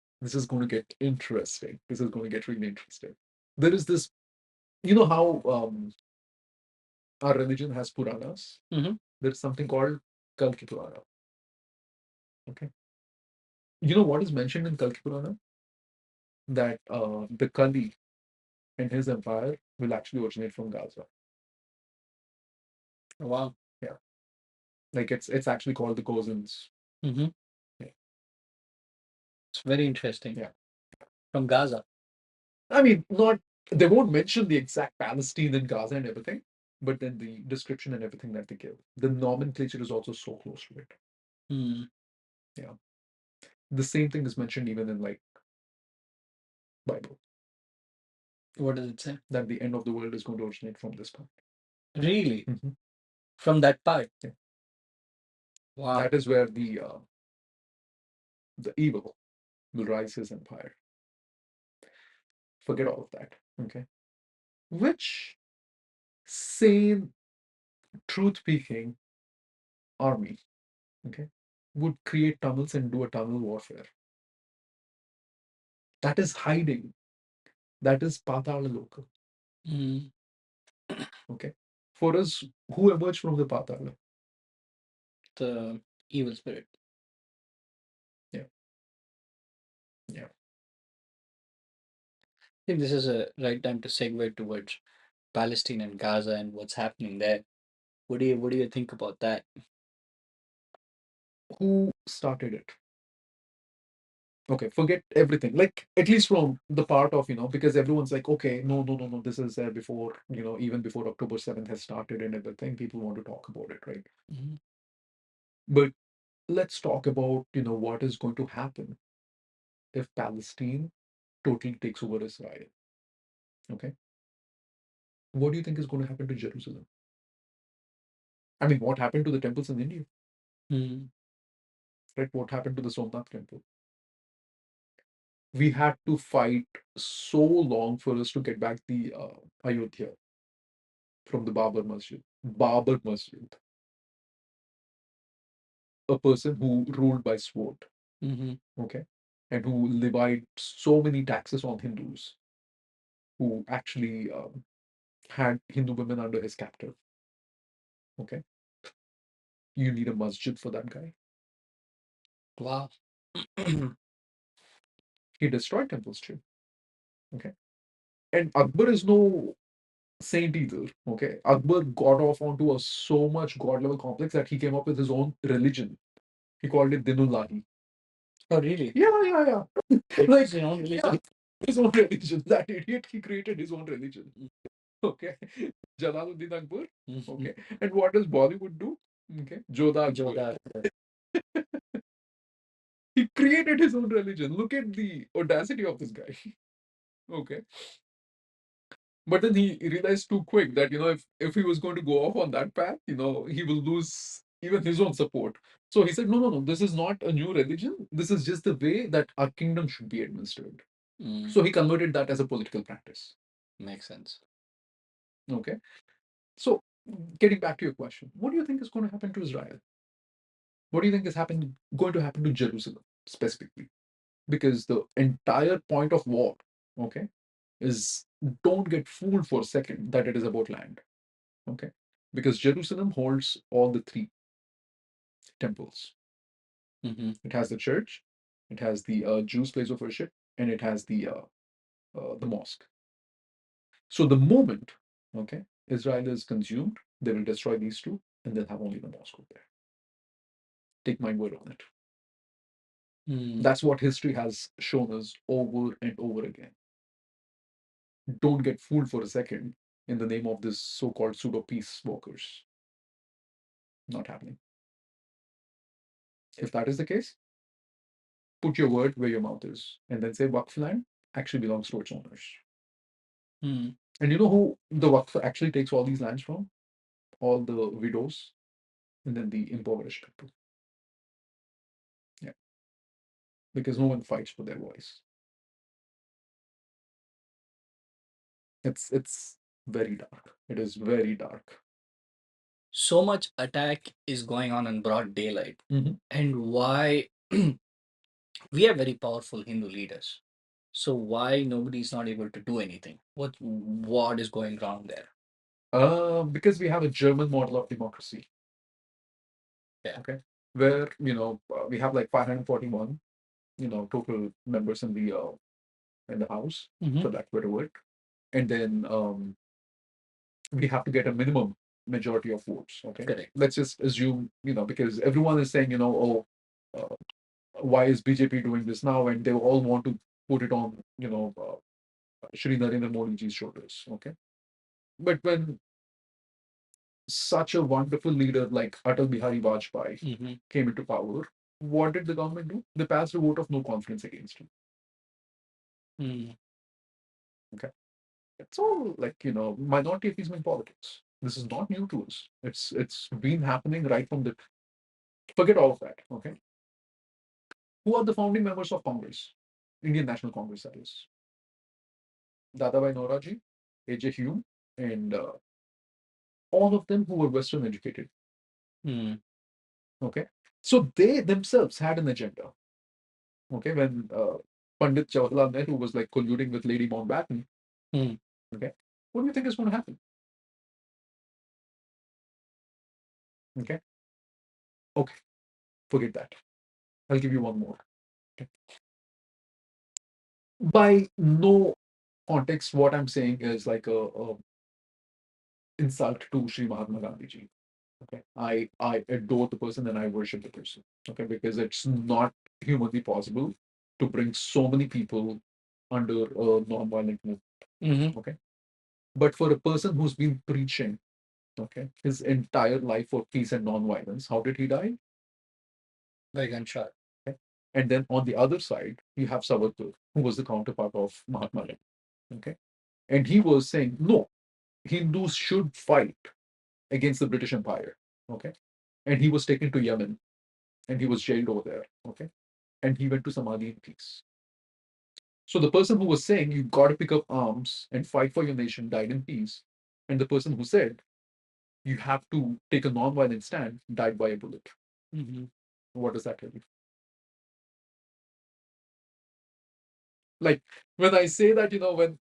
going to get interesting. This is going to get really interesting. There is this, how our religion has Puranas. Mm-hmm. There's something called Kalki Purana. Okay, you know what is mentioned in Kalki Purana? That the Kali and his empire will actually originate from Gaza. Wow. Yeah, like it's actually called the Gozans. Mm-hmm. Yeah, It's very interesting. yeah. From Gaza. I mean, not they won't mention the exact Palestine and Gaza and everything, but then the description and everything that they give, the nomenclature is also so close to it. Mm. Yeah, the same thing is mentioned even in like Bible, What does it say? that the end of the world is going to originate from this point. Really? Mhm. From that part? Yeah. Wow. That is where the evil will rise his empire. Forget all of that. Okay. Which sane, truth-speaking army, okay, would create tunnels and do a tunnel warfare? That is hiding. That is Patala Loka. Mm. Okay. For us, who emerged from the Patala? The evil spirit. Yeah. Yeah. I think this is a right time to segue towards Palestine and Gaza and what's happening there. What do you think about that? Who started it? Okay, forget everything. Like at least from the part of, because everyone's like, okay, no, no, no, no, this is there before, even before October 7th has started and everything. People want to talk about it, right? Mm-hmm. But let's talk about, what is going to happen if Palestine totally takes over Israel. Okay. What do you think is going to happen to Jerusalem? I mean, what happened to the temples in India? Mm. Right? What happened to the Somnath temple? We had to fight so long for us to get back the Ayodhya from the Babar Masjid. Babar Masjid, a person who ruled by sword, Mm-hmm. okay, and who levied so many taxes on Hindus, who actually had Hindu women under his captive. Okay, you need a masjid for that guy. Wow. He destroyed temples too. Okay, and Akbar is no saint either. Okay, Akbar got off onto a so much god level complex that he came up with his own religion. He called it Dinullahi. Oh, really? Yeah, yeah, yeah. It's Like, your own yeah, religion? his own religion. That idiot, he created his own religion. Okay. Jalaluddin Akbar. Mm-hmm. Okay. And what does Bollywood do? Okay. Jodha Akbar. Joda. He created his own religion. Look at the audacity of this guy. Okay. But then he realized too quick that, if he was going to go off on that path, he will lose even his own support. So he said, no, no, no, this is not a new religion. This is just the way that our kingdom should be administered. Mm. So he converted that as a political practice. Makes sense. Okay. So, getting back to your question, what do you think is going to happen to Israel? What do you think is going to happen to Jerusalem specifically? Because the entire point of war, okay, is don't get fooled for a second that it is about land, okay? Because Jerusalem holds all the three temples. It has the church, it has the Jews' place of worship, and it has the mosque. So the moment, okay, Israel is consumed, they will destroy these two, and they'll have only the mosque over there. Take my word on it. That's what history has shown us over and over again. Don't get fooled for a second in the name of this so-called pseudo peace walkers. Not happening. If that is the case, put your word where your mouth is, and then say Waqf land actually belongs to its owners. Mm. And you know who the Waqf actually takes all these lands from? All the widows and then the impoverished people. Yeah, because no one fights for their voice. It's very dark. It is very dark. So much attack is going on in broad daylight. Mhm. And why we have very powerful Hindu leaders. So why nobody is not able to do anything? What is going wrong there? Because we have a German model of democracy. Yeah. Okay, where we have like 541 total members in the house, for lack of a better word, and then we have to get a minimum majority of votes. Okay, Correct. let's just assume because everyone is saying oh, why is BJP doing this now, and they all want to put it on Shri Narendra Modi ji's shoulders. Okay, but when such a wonderful leader like Atal Bihari Vajpayee came into power, what did the government do? They passed a vote of no confidence against him. Okay. It's all like, minority appeasement politics. This is not new to us. It's been happening right from the forget all of that. Okay. Who are the founding members of Congress? Indian National Congress, that is. Dadabhai Naoroji, A.J. Hume, and all of them who were Western educated. Okay. So they themselves had an agenda. Okay, when Pandit Jawaharlal Nehru was like colluding with Lady Mountbatten, okay, what do you think is going to happen? Okay, okay, forget that. I'll give you one more. Okay. By no context, what I'm saying is like a insult to Sri Mahatma Gandhi ji. Okay, I adore the person and I worship the person. Okay, because it's not humanly possible to bring so many people under a non-violent movement. Okay, but for a person who's been preaching his entire life for peace and non-violence. How did he die? By gunshot. Okay. And then on the other side, you have Savarkar, who was the counterpart of Mahatma Gandhi. Okay. And he was saying, no, Hindus should fight against the British Empire. Okay. And he was taken to Yemen and he was jailed over there. Okay. And he went to Samadhi in peace. So the person who was saying you got to pick up arms and fight for your nation died in peace. And the person who said you have to take a non-violent stand died by a bullet. What does that tell you? Like when I say that, when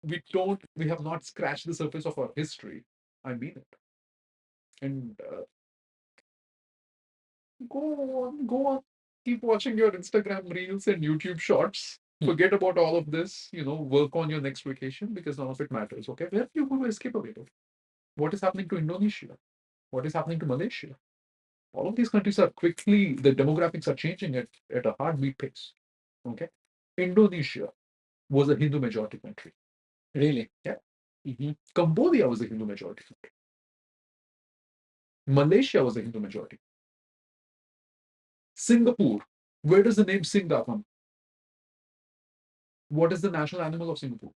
we have not scratched the surface of our history, I mean it. And go on, keep watching your Instagram reels and YouTube shorts. Forget about all of this, work on your next vacation because none of it matters. Okay, where are you going to escape away to? What is happening to Indonesia? What is happening to Malaysia? All of these countries are quickly, the demographics are changing at a heartbeat pace. Okay. Indonesia was a Hindu majority country. Really? Yeah. Cambodia was a Hindu majority country. Malaysia was a Hindu majority. Singapore, where does the name Singha come? What is the national animal of Singapore?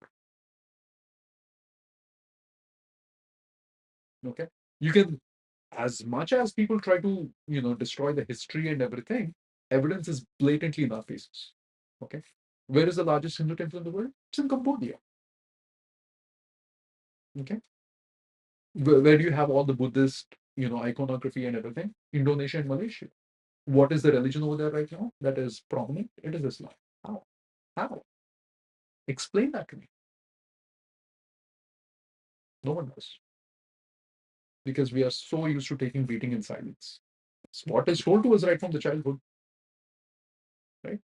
Okay. You can, as much as people try to, destroy the history and everything, evidence is blatantly in our faces. Okay. Where is the largest Hindu temple in the world? It's in Cambodia. Okay. Where do you have all the Buddhist, iconography and everything? Indonesia and Malaysia. What is the religion over there right now that is prominent? It is Islam. How? How? Explain that to me. No one does. Because we are so used to taking beating in silence. It's what is told to us right from the childhood, right?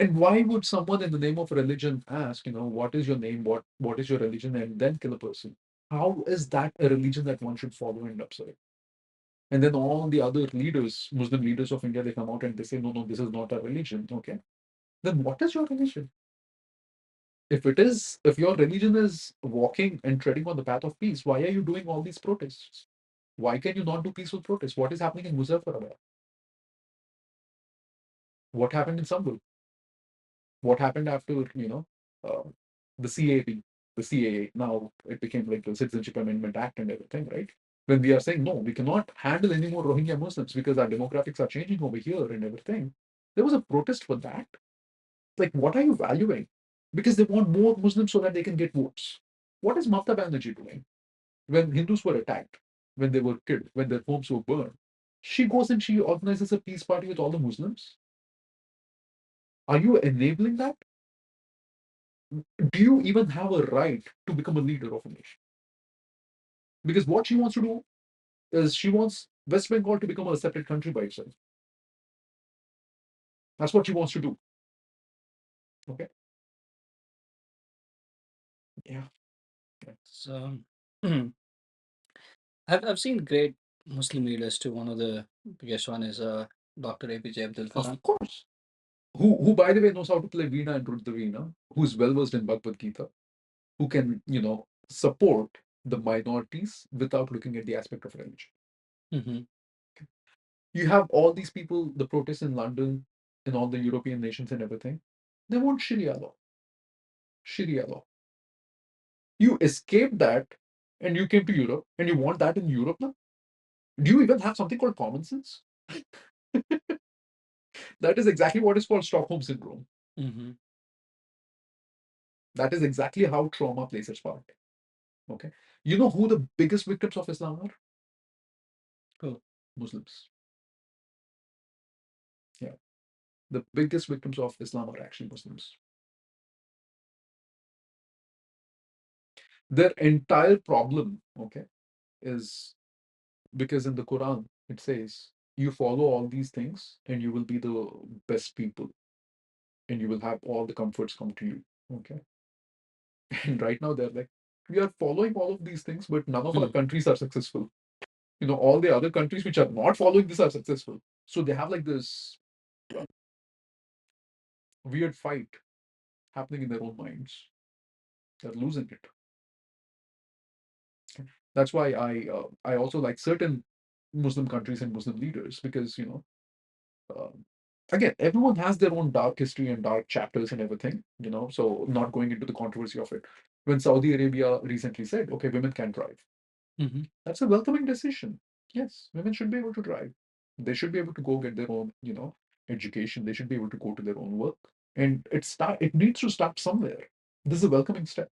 And why would someone in the name of religion ask, what is your name, what is your religion, and then kill a person? How is that a religion that one should follow and observe? And then all the other leaders, Muslim leaders of India, they come out and they say, no, no, this is not a religion. Okay. Then what is your religion? If your religion is walking and treading on the path of peace, why are you doing all these protests? Why can you not do peaceful protests? What is happening in Muzaffarabad? What happened in Sambal? What happened after, uh, the CAP, the CAA? Now it became like the Citizenship Amendment Act and everything, right? When we are saying, no, we cannot handle any more Rohingya Muslims because our demographics are changing over here and everything. There was a protest for that. Like, what are you valuing? Because they want more Muslims so that they can get votes. What is Mamata Banerjee doing? When Hindus were attacked, when they were killed, when their homes were burned, she goes and she organizes a peace party with all the Muslims. Are you enabling that? Do you even have a right to become a leader of a nation? Because what she wants to do is she wants West Bengal to become a separate country by itself. That's what she wants to do. Okay. Yeah. Yeah. So I've seen great Muslim leaders too. One of the biggest one is Dr. APJ Abdul Kalam. Of course. Who by the way knows how to play Veena and Rud the Veena, who's well versed in Bhagavad Gita, who can, support the minorities without looking at the aspect of religion. Hmm. You have all these people, the protests in London, in all the European nations and everything. They want Sharia law. Sharia law. You escaped that and you came to Europe and you want that in Europe now? Do you even have something called common sense? That is exactly what is called Stockholm Syndrome. Hmm. That is exactly how trauma plays its part. Okay. You know who the biggest victims of Islam are? Cool. Muslims. Yeah. The biggest victims of Islam are actually Muslims. Their entire problem, okay, is because in the Quran it says you follow all these things and you will be the best people and you will have all the comforts come to you. Okay. And right now they're like, we are following all of these things, but none of our Hmm. countries are successful. All the other countries which are not following this are successful. So they have like this weird fight happening in their own minds. They're losing it. That's why I also like certain Muslim countries and Muslim leaders because um, again, everyone has their own dark history and dark chapters and everything. So not going into the controversy of it. When Saudi Arabia recently said, okay, women can drive, Hmm. that's a welcoming decision. Yes, women should be able to drive. They should be able to go get their own, education. They should be able to go to their own work. And it needs to start somewhere. This is a welcoming step.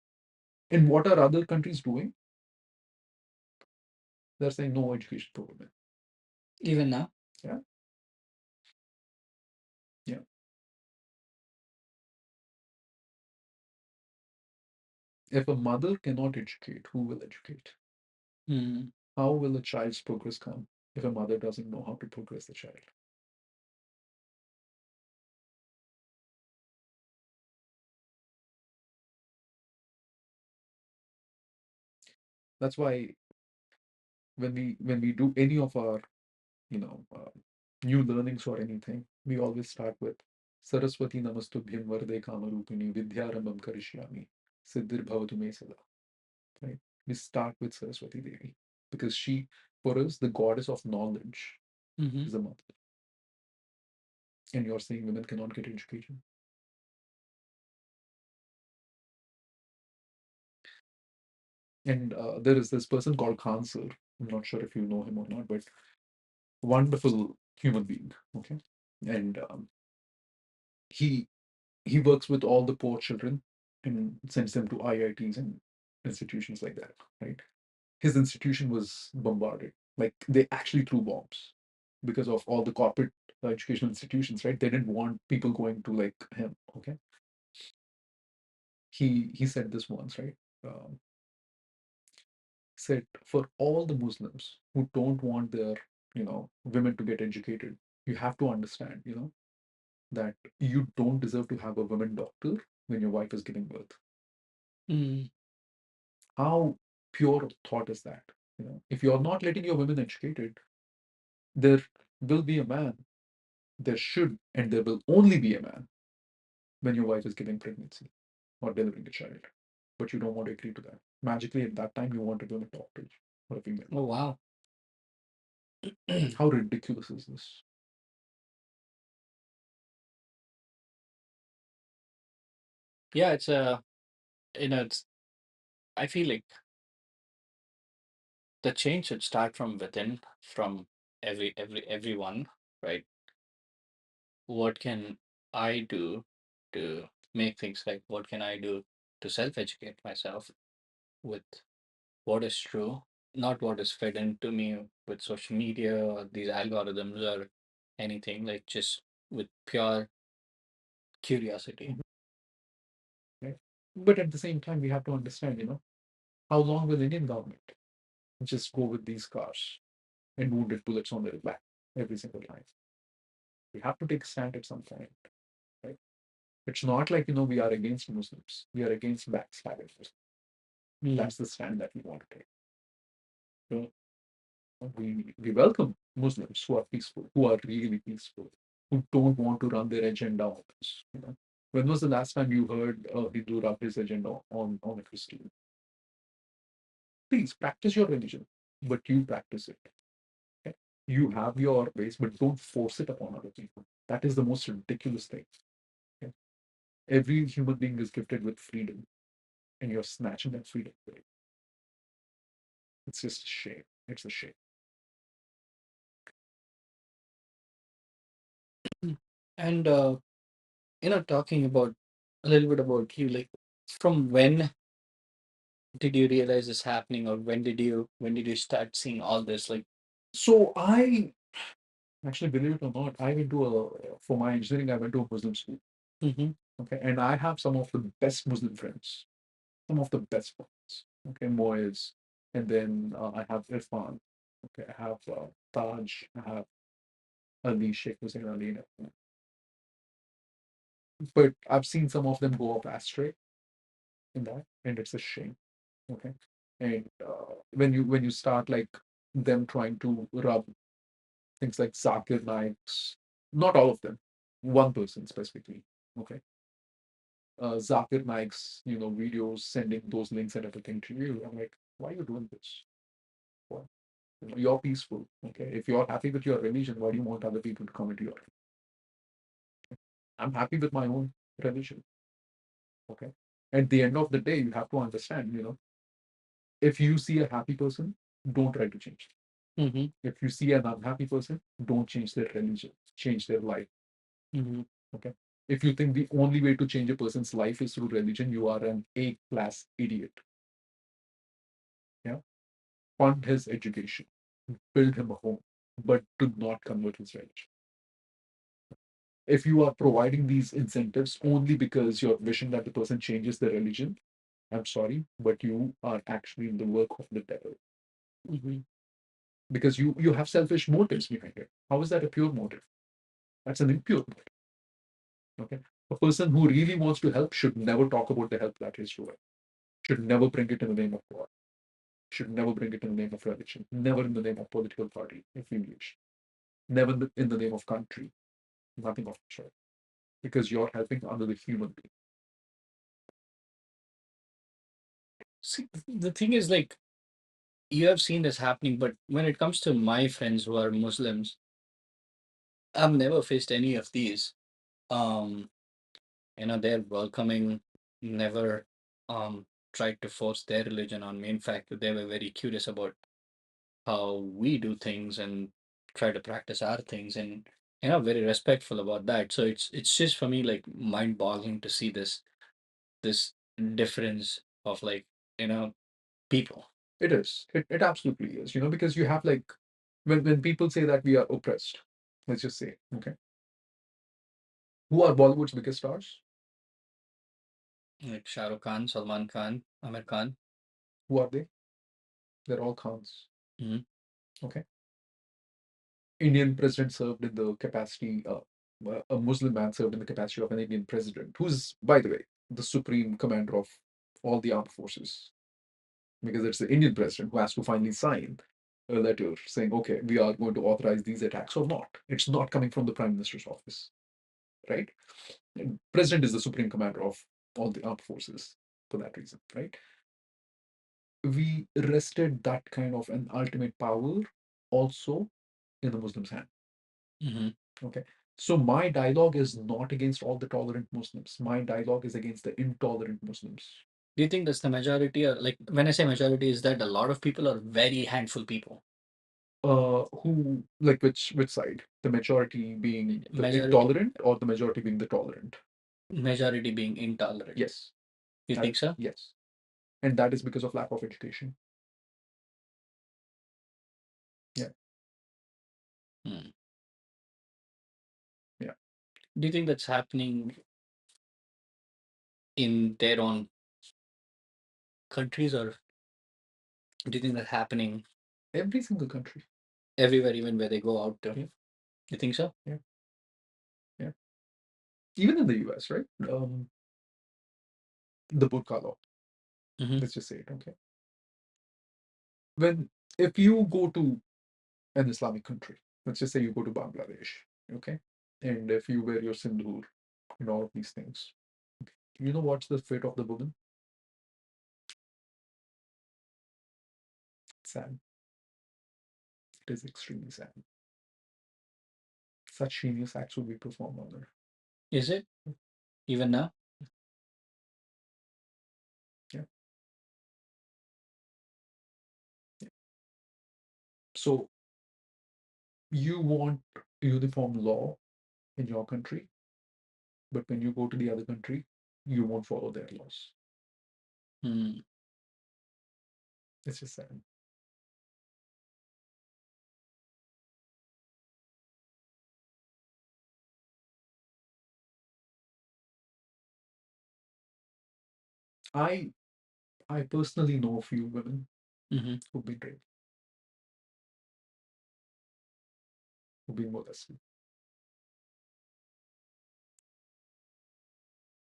And what are other countries doing? They're saying no education for women. Even now. Yeah, yeah. If a mother cannot educate, who will educate? Hmm. How will a child's progress come if a mother doesn't know how to progress the child? That's why when we do any of our you know new learnings or anything, we always start with Saraswati Namastubhyam Varde Kamarupini Vidyarambam Karishyami Siddhir Bhavatu Me Sada. Right? We start with Saraswati Devi because she, for us, the goddess of knowledge Hmm. is a mother. And you're saying women cannot get education. And there is this person called Khan Sir. I'm not sure if you know him or not, but wonderful human being. Okay, and he he works with all the poor children and sends them to IITs and institutions like that, right? His institution was bombarded. Like they actually threw bombs because of all the corporate educational institutions, right? They didn't want people going to like him. Okay, he said this once, right? Um, said for all the Muslims who don't want their women to get educated, you have to understand, that you don't deserve to have a woman doctor when your wife is giving birth. Mm. How pure of thought is that? If you're not letting your women educated, there will be a man, there should and there will only be a man when your wife is giving pregnancy or delivering a child. But you don't want to agree to that. Magically, at that time, you want a woman doctor or a female. Oh wow. How ridiculous is this? Yeah, it's a it's I feel like the change should start from within, from everyone, right? What can I do to make things like what can I do to self-educate myself with what is true, not what is fed into me with social media or these algorithms or anything, like just with pure curiosity. Mhm. Right? But at the same time, we have to understand, how long will Indian government just go with these cars and wounded bullets on their back every single time? We have to take a stand at some point, right? It's not like, we are against Muslims. We are against backstabbers. Mm. That's the stand that we want to take. So we welcome Muslims who are peaceful, who are really peaceful, who don't want to run their agenda on us. When was the last time you heard a Hindu run his agenda on a Christian? Please practice your religion, but you practice it. Okay? You have your ways, but don't force it upon other people. That is the most ridiculous thing. Okay? Every human being is gifted with freedom, and you're snatching that freedom away. It's just a shame. It's a shame. And talking about a little bit about you, like from when did you realize this happening, or when did you start seeing all this? Like, So I actually, believe it or not, I went to for my engineering, I went to a Muslim school. mm-hmm, Okay. And I have some of the best Muslim friends, some of the best ones. Okay. Moez. And then I have Irfan. Okay. I have Taj. I have Ali, Sheikh Hussein Ali. But I've seen some of them go off astray in that, and it's a shame. Okay. And when you start like them trying to rub things like Zakir Naik's, not all of them, one person specifically. Okay. Zakir Naik's, videos, sending those links and everything to you. I'm like, why are you doing this? Why? You're peaceful. Okay. If you're happy with your religion, why do you want other people to come into your? I'm happy with my own religion. Okay. At the end of the day, you have to understand, if you see a happy person, don't try to change mm-hmm, them. If you see an unhappy person, don't change their religion, change their life. mm-hmm. Okay. If you think the only way to change a person's life is through religion, you are an A-class idiot. Yeah. Fund his education, build him a home, but do not convert his religion. If you are providing these incentives only because you're wishing that the person changes their religion, I'm sorry, but you are actually in the work of the devil, Mm-hmm. because you have selfish motives behind it. How is that a pure motive? That's an impure motive. Okay. A person who really wants to help should never talk about the help that is doing. Should never bring it in the name of God. Should never bring it in the name of religion. Never in the name of political party affiliation. Never in the name of country. Nothing of the sort. Because you're helping another human being. See, the thing is, like, you have seen this happening, but when it comes to my friends who are Muslims, I've never faced any of these. Um, they're welcoming, never tried to force their religion on me. In fact, they were very curious about how we do things and try to practice our things, and very respectful about that. So it's just for me like mind-boggling to see this difference of like you know, people. It is. It absolutely is. Because you have like when people say that we are oppressed, let's just say, okay, who are Bollywood's biggest stars? Like Shah Rukh Khan, Salman Khan, Amir Khan. Who are they? They're all Khans. Hmm. Okay. Indian president served in the capacity, a Muslim man served in the capacity of an Indian president, who's, by the way, the supreme commander of all the armed forces, because it's the Indian president who has to finally sign a letter saying, okay, we are going to authorize these attacks or not. It's not coming from the prime minister's office, right? And president is the supreme commander of all the armed forces for that reason, right? We rested that kind of an ultimate power also in the Muslims' hand. Hmm. Okay. So my dialogue is not against all the tolerant Muslims. My dialogue is against the intolerant Muslims. Do you think that's the majority, or like when I say majority, is that a lot of people or very handful people? Who like which side? The majority being the Majority, intolerant or the majority being the tolerant? majority being intolerant. Yes. You think so? Yes. And that is because of lack of education. Yeah. Hmm. Yeah. Do you think that's happening in their own countries, or do you think that's happening Every single country. everywhere, even where they go out to? Yeah. You think so? Yeah. Yeah. Even in the US, right? The burqa law. Hmm. Let's just say it. Okay. When if you go to an Islamic country, let's just say you go to Bangladesh, okay, and if you wear your sindoor and all of these things, you know what's the fate of the woman? Sad. It is extremely sad. Such heinous acts will be performed on her. Is it even now? Yeah. Yeah. So you want uniform law in your country, but when you go to the other country, you won't follow their laws. Hmm. It's just sad. I I personally know a few women Hmm. who've been raped, who've been molested.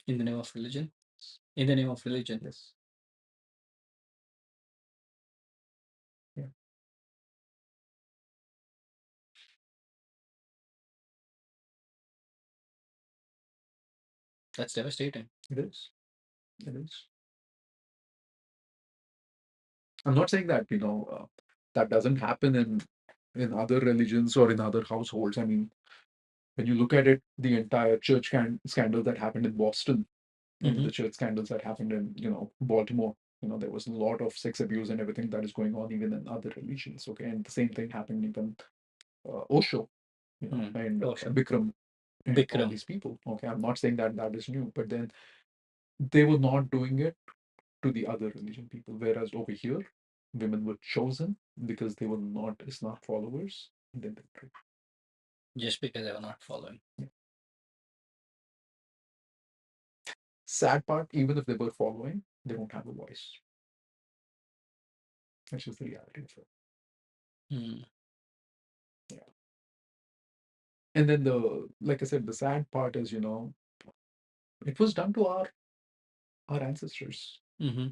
In the name of religion? In the name of religion. Yes. Yeah. That's devastating. It is. It is. I'm not saying that that doesn't happen in other religions or in other households. I mean, when you look at it, the entire church scandal that happened in Boston and Hmm. the church scandals that happened in Baltimore, there was a lot of sex abuse and everything that is going on even in other religions. Okay, and the same thing happened even Osho, Hmm. and Oh, sure. Bikram and all Bikram. these people. Okay, I'm not saying that that is new, but then they were not doing it to the other religion people. Whereas over here, women were chosen because they were not Islam followers. And then they prayed. Just because they were not following. Yeah. Sad part, even if they were following, they don't have a voice. That's just the reality of it. Hmm. Yeah. And then like I said, the sad part is, it was done to our ancestors. Hmm.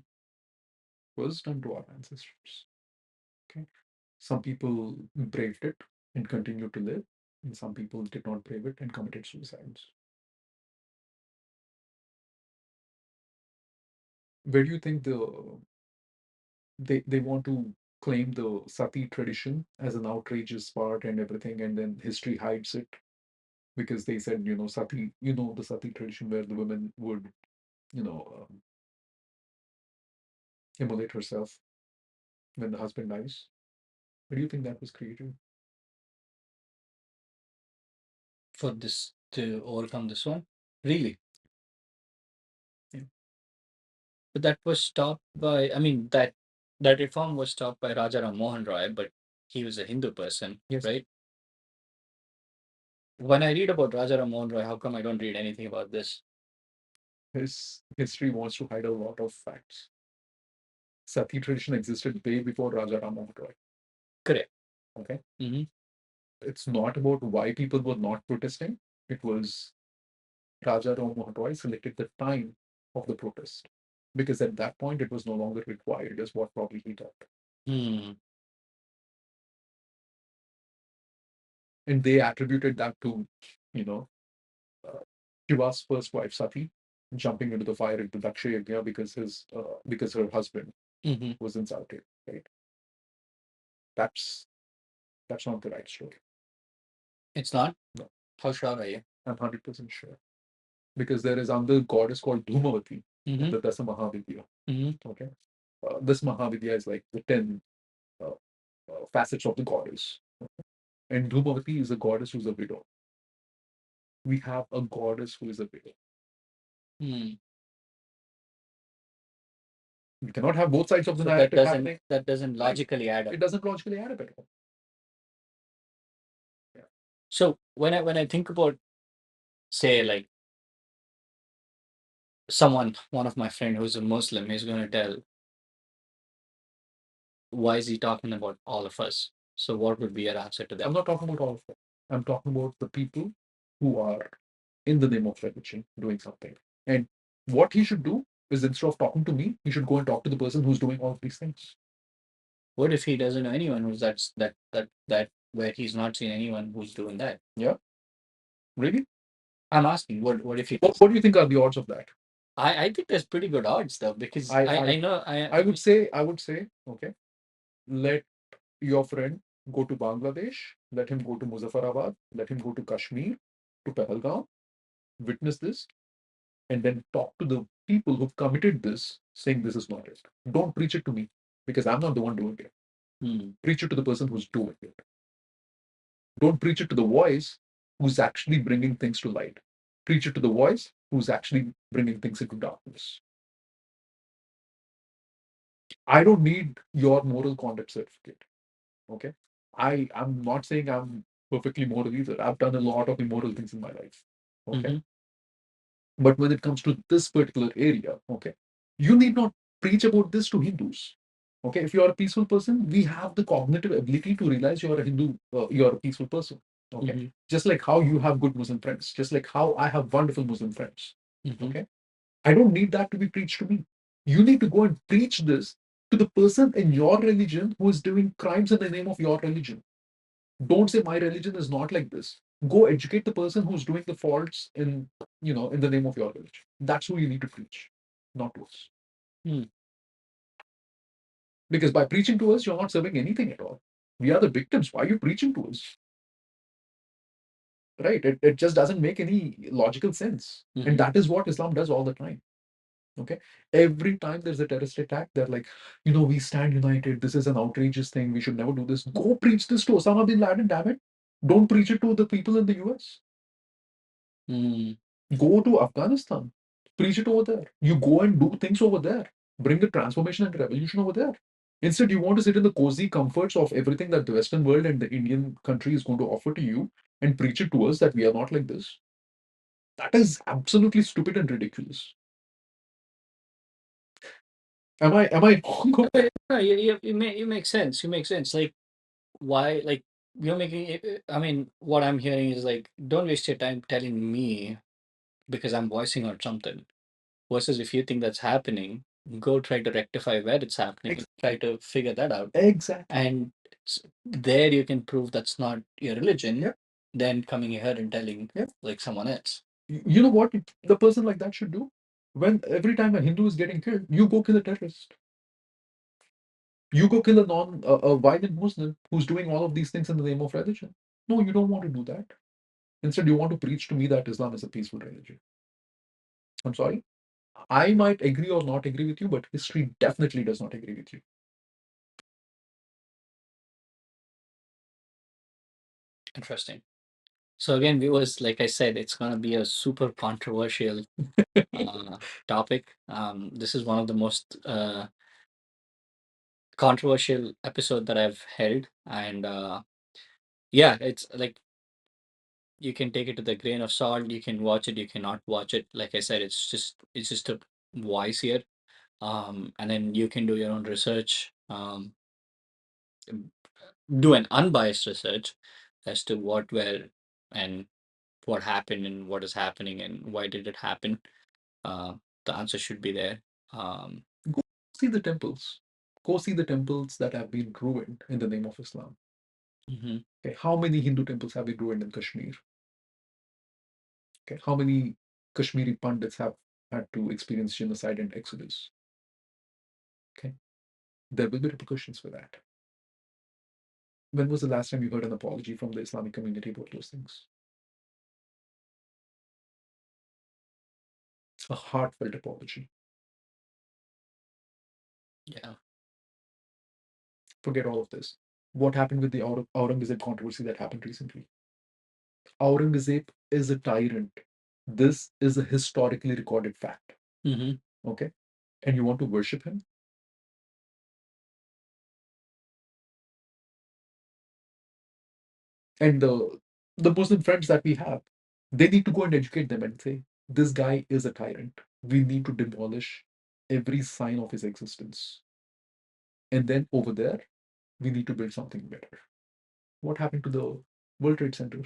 It was done to our ancestors. Okay. Some people braved it and continued to live, and some people did not brave it and committed suicides. Where do you think they want to claim the sati tradition as an outrageous part and everything, and then history hides it because they said, sati, the sati tradition where the woman would, you know, immolate herself when the husband dies. Where do you think that was created? For this to overcome this one? Really? Yeah. But that was stopped by, I mean, that reform was stopped by Raja Ram Mohan Roy, but he was a Hindu person, Yes. right? When I read about Raja Ram Mohan Roy, how come I don't read anything about this? His history wants to hide a lot of facts. Sati tradition existed way before Raja Ram Mohan Roy. Correct. Okay. Mm-hmm. It's not about why people were not protesting. It was Raja Ram Mohan Roy selected the time of the protest because at that point it was no longer required, is what probably he thought. Hmm. And they attributed that to, you know, uh, Shiva's first wife Sati jumping into the fire into Daksha Yajna because her husband Mm-hmm. was insulted. Right? That's that's not the right story. It's not? No, How sure are you? I'm 100% sure because there is another goddess called Dhumavati in Mm-hmm. the Dasa Mahavidya. Mm-hmm. Okay, this Mahavidya is like the 10 uh, facets of the goddess, and Dhumavati is a goddess who's a widow. We have a goddess who is a widow. Hmm. We cannot have both sides of the So that narrative doesn't happening. that doesn't Right. logically add up. It doesn't logically add up at all. Yeah. So when I think about, say, like someone, one of my friend who's a Muslim, he's going to tell, why is he talking about all of us? So what would be your answer to I'm that? not talking about all of them. I'm talking about the people who are in the name of religion doing something. And what he should do is instead of talking to me, he should go and talk to the person who's doing all of these things. What if he doesn't know anyone who's that where he's not seen anyone who's doing that? Yeah. Really? I'm asking, what if he What do you think are the odds of that? I think there's pretty good odds though, because I know I would say, okay, let your friend go to Bangladesh, let him go to Muzaffarabad, let him go to Kashmir, to Pahalgam, witness this, and then talk to the people who've committed this, saying this is not it. Don't preach it to me because I'm not the one doing it. Preach it to the person who's doing it. Don't preach it to the voice who's actually bringing things to light. Preach it to the voice who's actually bringing things into darkness. I don't need your moral conduct certificate. Okay. I'm not saying I'm perfectly moral either. I've done a lot of immoral things in my life. Okay. Mm-hmm. But when it comes to this particular area, okay, you need not preach about this to Hindus. Okay, if you are a peaceful person, we have the cognitive ability to realize you are a Hindu, you are a peaceful person. Okay, Mm-hmm. just like how you have good Muslim friends, just like how I have wonderful Muslim friends. Mm-hmm. Okay, I don't need that to be preached to me. You need to go and preach this to the person in your religion who is doing crimes in the name of your religion. Don't say my religion is not like this. Go educate the person who's doing the faults in the name of your religion. That's who you need to preach, not to us. Hmm. Because by preaching to us, you're not serving anything at all. We are the victims. Why are you preaching to us? Right? It just doesn't make any logical sense. Mm-hmm. And that is what Islam does all the time. Okay. Every time there's a terrorist attack, they're like, we stand united. This is an outrageous thing. We should never do this. Go preach this to Osama bin Laden, damn it. Don't preach it to the people in the US. Mm. Go to Afghanistan, preach it over there. You go and do things over there. Bring the transformation and revolution over there. Instead, you want to sit in the cozy comforts of everything that the Western world and the Indian country is going to offer to you and preach it to us that we are not like this. That is absolutely stupid and ridiculous. Am I wrong? No, you make sense. You make sense. Like, why, like, you're making it, I mean, what I'm hearing is like, don't waste your time telling me because I'm voicing out something. Versus if you think that's happening, go try to rectify where it's happening, try to figure that out. Exactly. And there you can prove that's not your religion, Yeah. then coming here and telling Yeah. like someone else. You know what the person like that should do? When every time a Hindu is getting killed, you go kill a terrorist. You go kill a violent Muslim who's doing all of these things in the name of religion. No, you don't want to do that. Instead, you want to preach to me that Islam is a peaceful religion. I'm sorry. I might agree or not agree with you, but history definitely does not agree with you. Interesting. So again, viewers, like I said, it's gonna be a super controversial topic. This is one of the most controversial episode that I've held, and yeah, it's like you can take it with a grain of salt. You can watch it, you cannot watch it. Like I said, it's just a voice here, and then you can do your own research. Do an unbiased research as to what, where, and what happened, and what is happening, and why did it happen. Uh, the answer should be there. Um, Go see the temples. Go see the temples that have been ruined in the name of Islam. mhm. Okay, how many Hindu temples have been ruined in Kashmir? Okay, how many Kashmiri Pandits have had to experience genocide and exodus? Okay, there will be repercussions for that. When was the last time you heard an apology from the Islamic community about those things? A heartfelt apology. Yeah. Forget all of this. What happened with the Aurangzeb controversy that happened recently? Aurangzeb is a tyrant. This is a historically recorded fact. Hmm. Okay, and you want to worship him? And the Muslim friends that we have, they need to go and educate them and say, this guy is a tyrant. We need to demolish every sign of his existence. And then over there, we need to build something better. What happened to the World Trade Center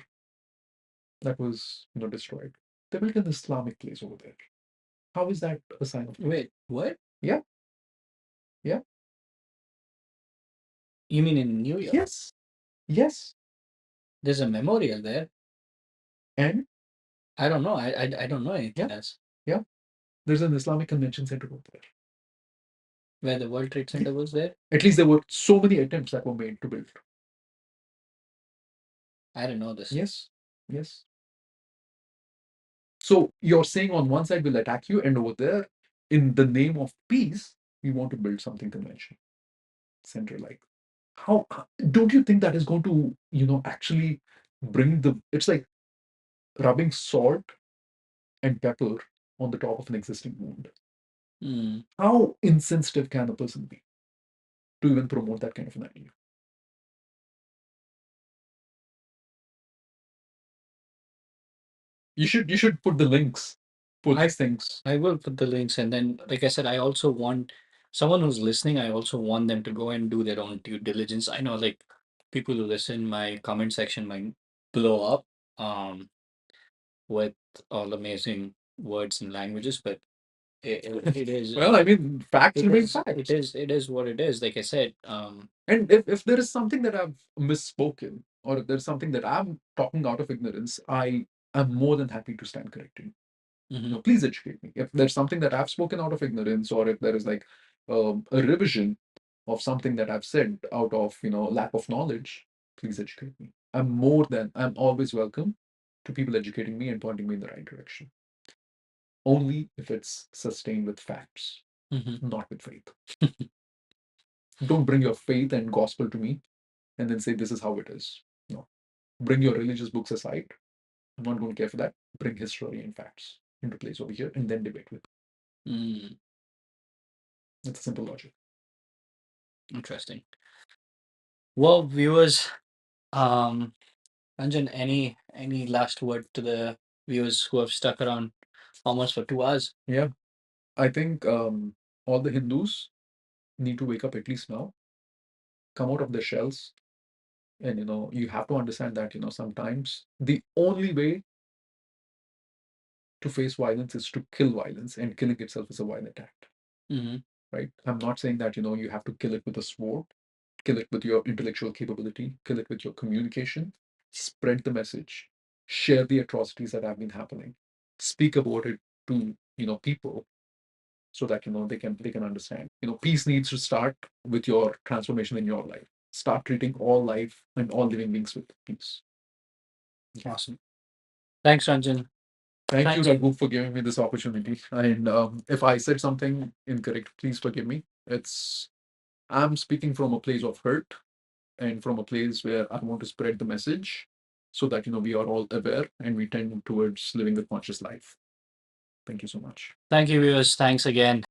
that was, destroyed? They built an Islamic place over there. How is that a sign of peace? Wait, what? Yeah, yeah, You mean in New York? yes, yes. There's a memorial there. And I don't know. I don't know anything yeah, else. yeah, there's an Islamic convention center over there. Where the World Trade Yeah. Center was there? At least there were so many attempts that were made to build. I didn't know this. Yes, yes. So you're saying on one side we'll attack you, and over there, in the name of peace, we want to build something conventional, center like. How don't you think that is going to, actually bring the? It's like rubbing salt and pepper on the top of an existing wound. Hmm. How insensitive can a person be to even promote that kind of an idea? You should put the links for I these things. I will put the links, and then, like I said, I also want someone who's listening. I also want them to go and do their own due diligence. I know, like, people who listen, my comment section might blow up, with all amazing words and languages, but it is Well, I mean, facts it remain is it facts. is it is what it is. Like I said, And if there is something that I've misspoken, or if there's something that I'm talking out of ignorance, I am more than happy to stand corrected. mhm, Please educate me. If there's something that I've spoken out of ignorance, or if there is like a revision of something that I've said out of lack of knowledge, please educate me. I'm always welcome to people educating me and pointing me in the right direction. Only if it's sustained with facts, mhm. not with faith. Don't bring your faith and gospel to me and then say this is how it is. No. Bring your religious books aside. I'm not going to care for that. Bring history and facts into place over here and then debate with. Mm, It's a simple logic. interesting. Well, viewers, um, Ranjan, any last word to the viewers who have stuck around almost for 2 hours? Yeah. I think all the Hindus need to wake up at least now, come out of their shells, and you have to understand that sometimes the only way to face violence is to kill violence, and killing itself is a violent act. Hmm. Right? I'm not saying that you have to kill it with a sword, kill it with your intellectual capability, kill it with your communication, spread the message, share the atrocities that have been happening, speak about it to people so that they can understand. Peace needs to start with your transformation in your life. Start treating all life and all living beings with peace. Awesome. Thanks, Ranjan. Thank you, Thanks. Raghu, for giving me this opportunity. And if I said something incorrect, please forgive me. I'm speaking from a place of hurt and from a place where I want to spread the message so that we are all aware and we tend towards living the conscious life. Thank you so much. Thank you, viewers. Thanks again.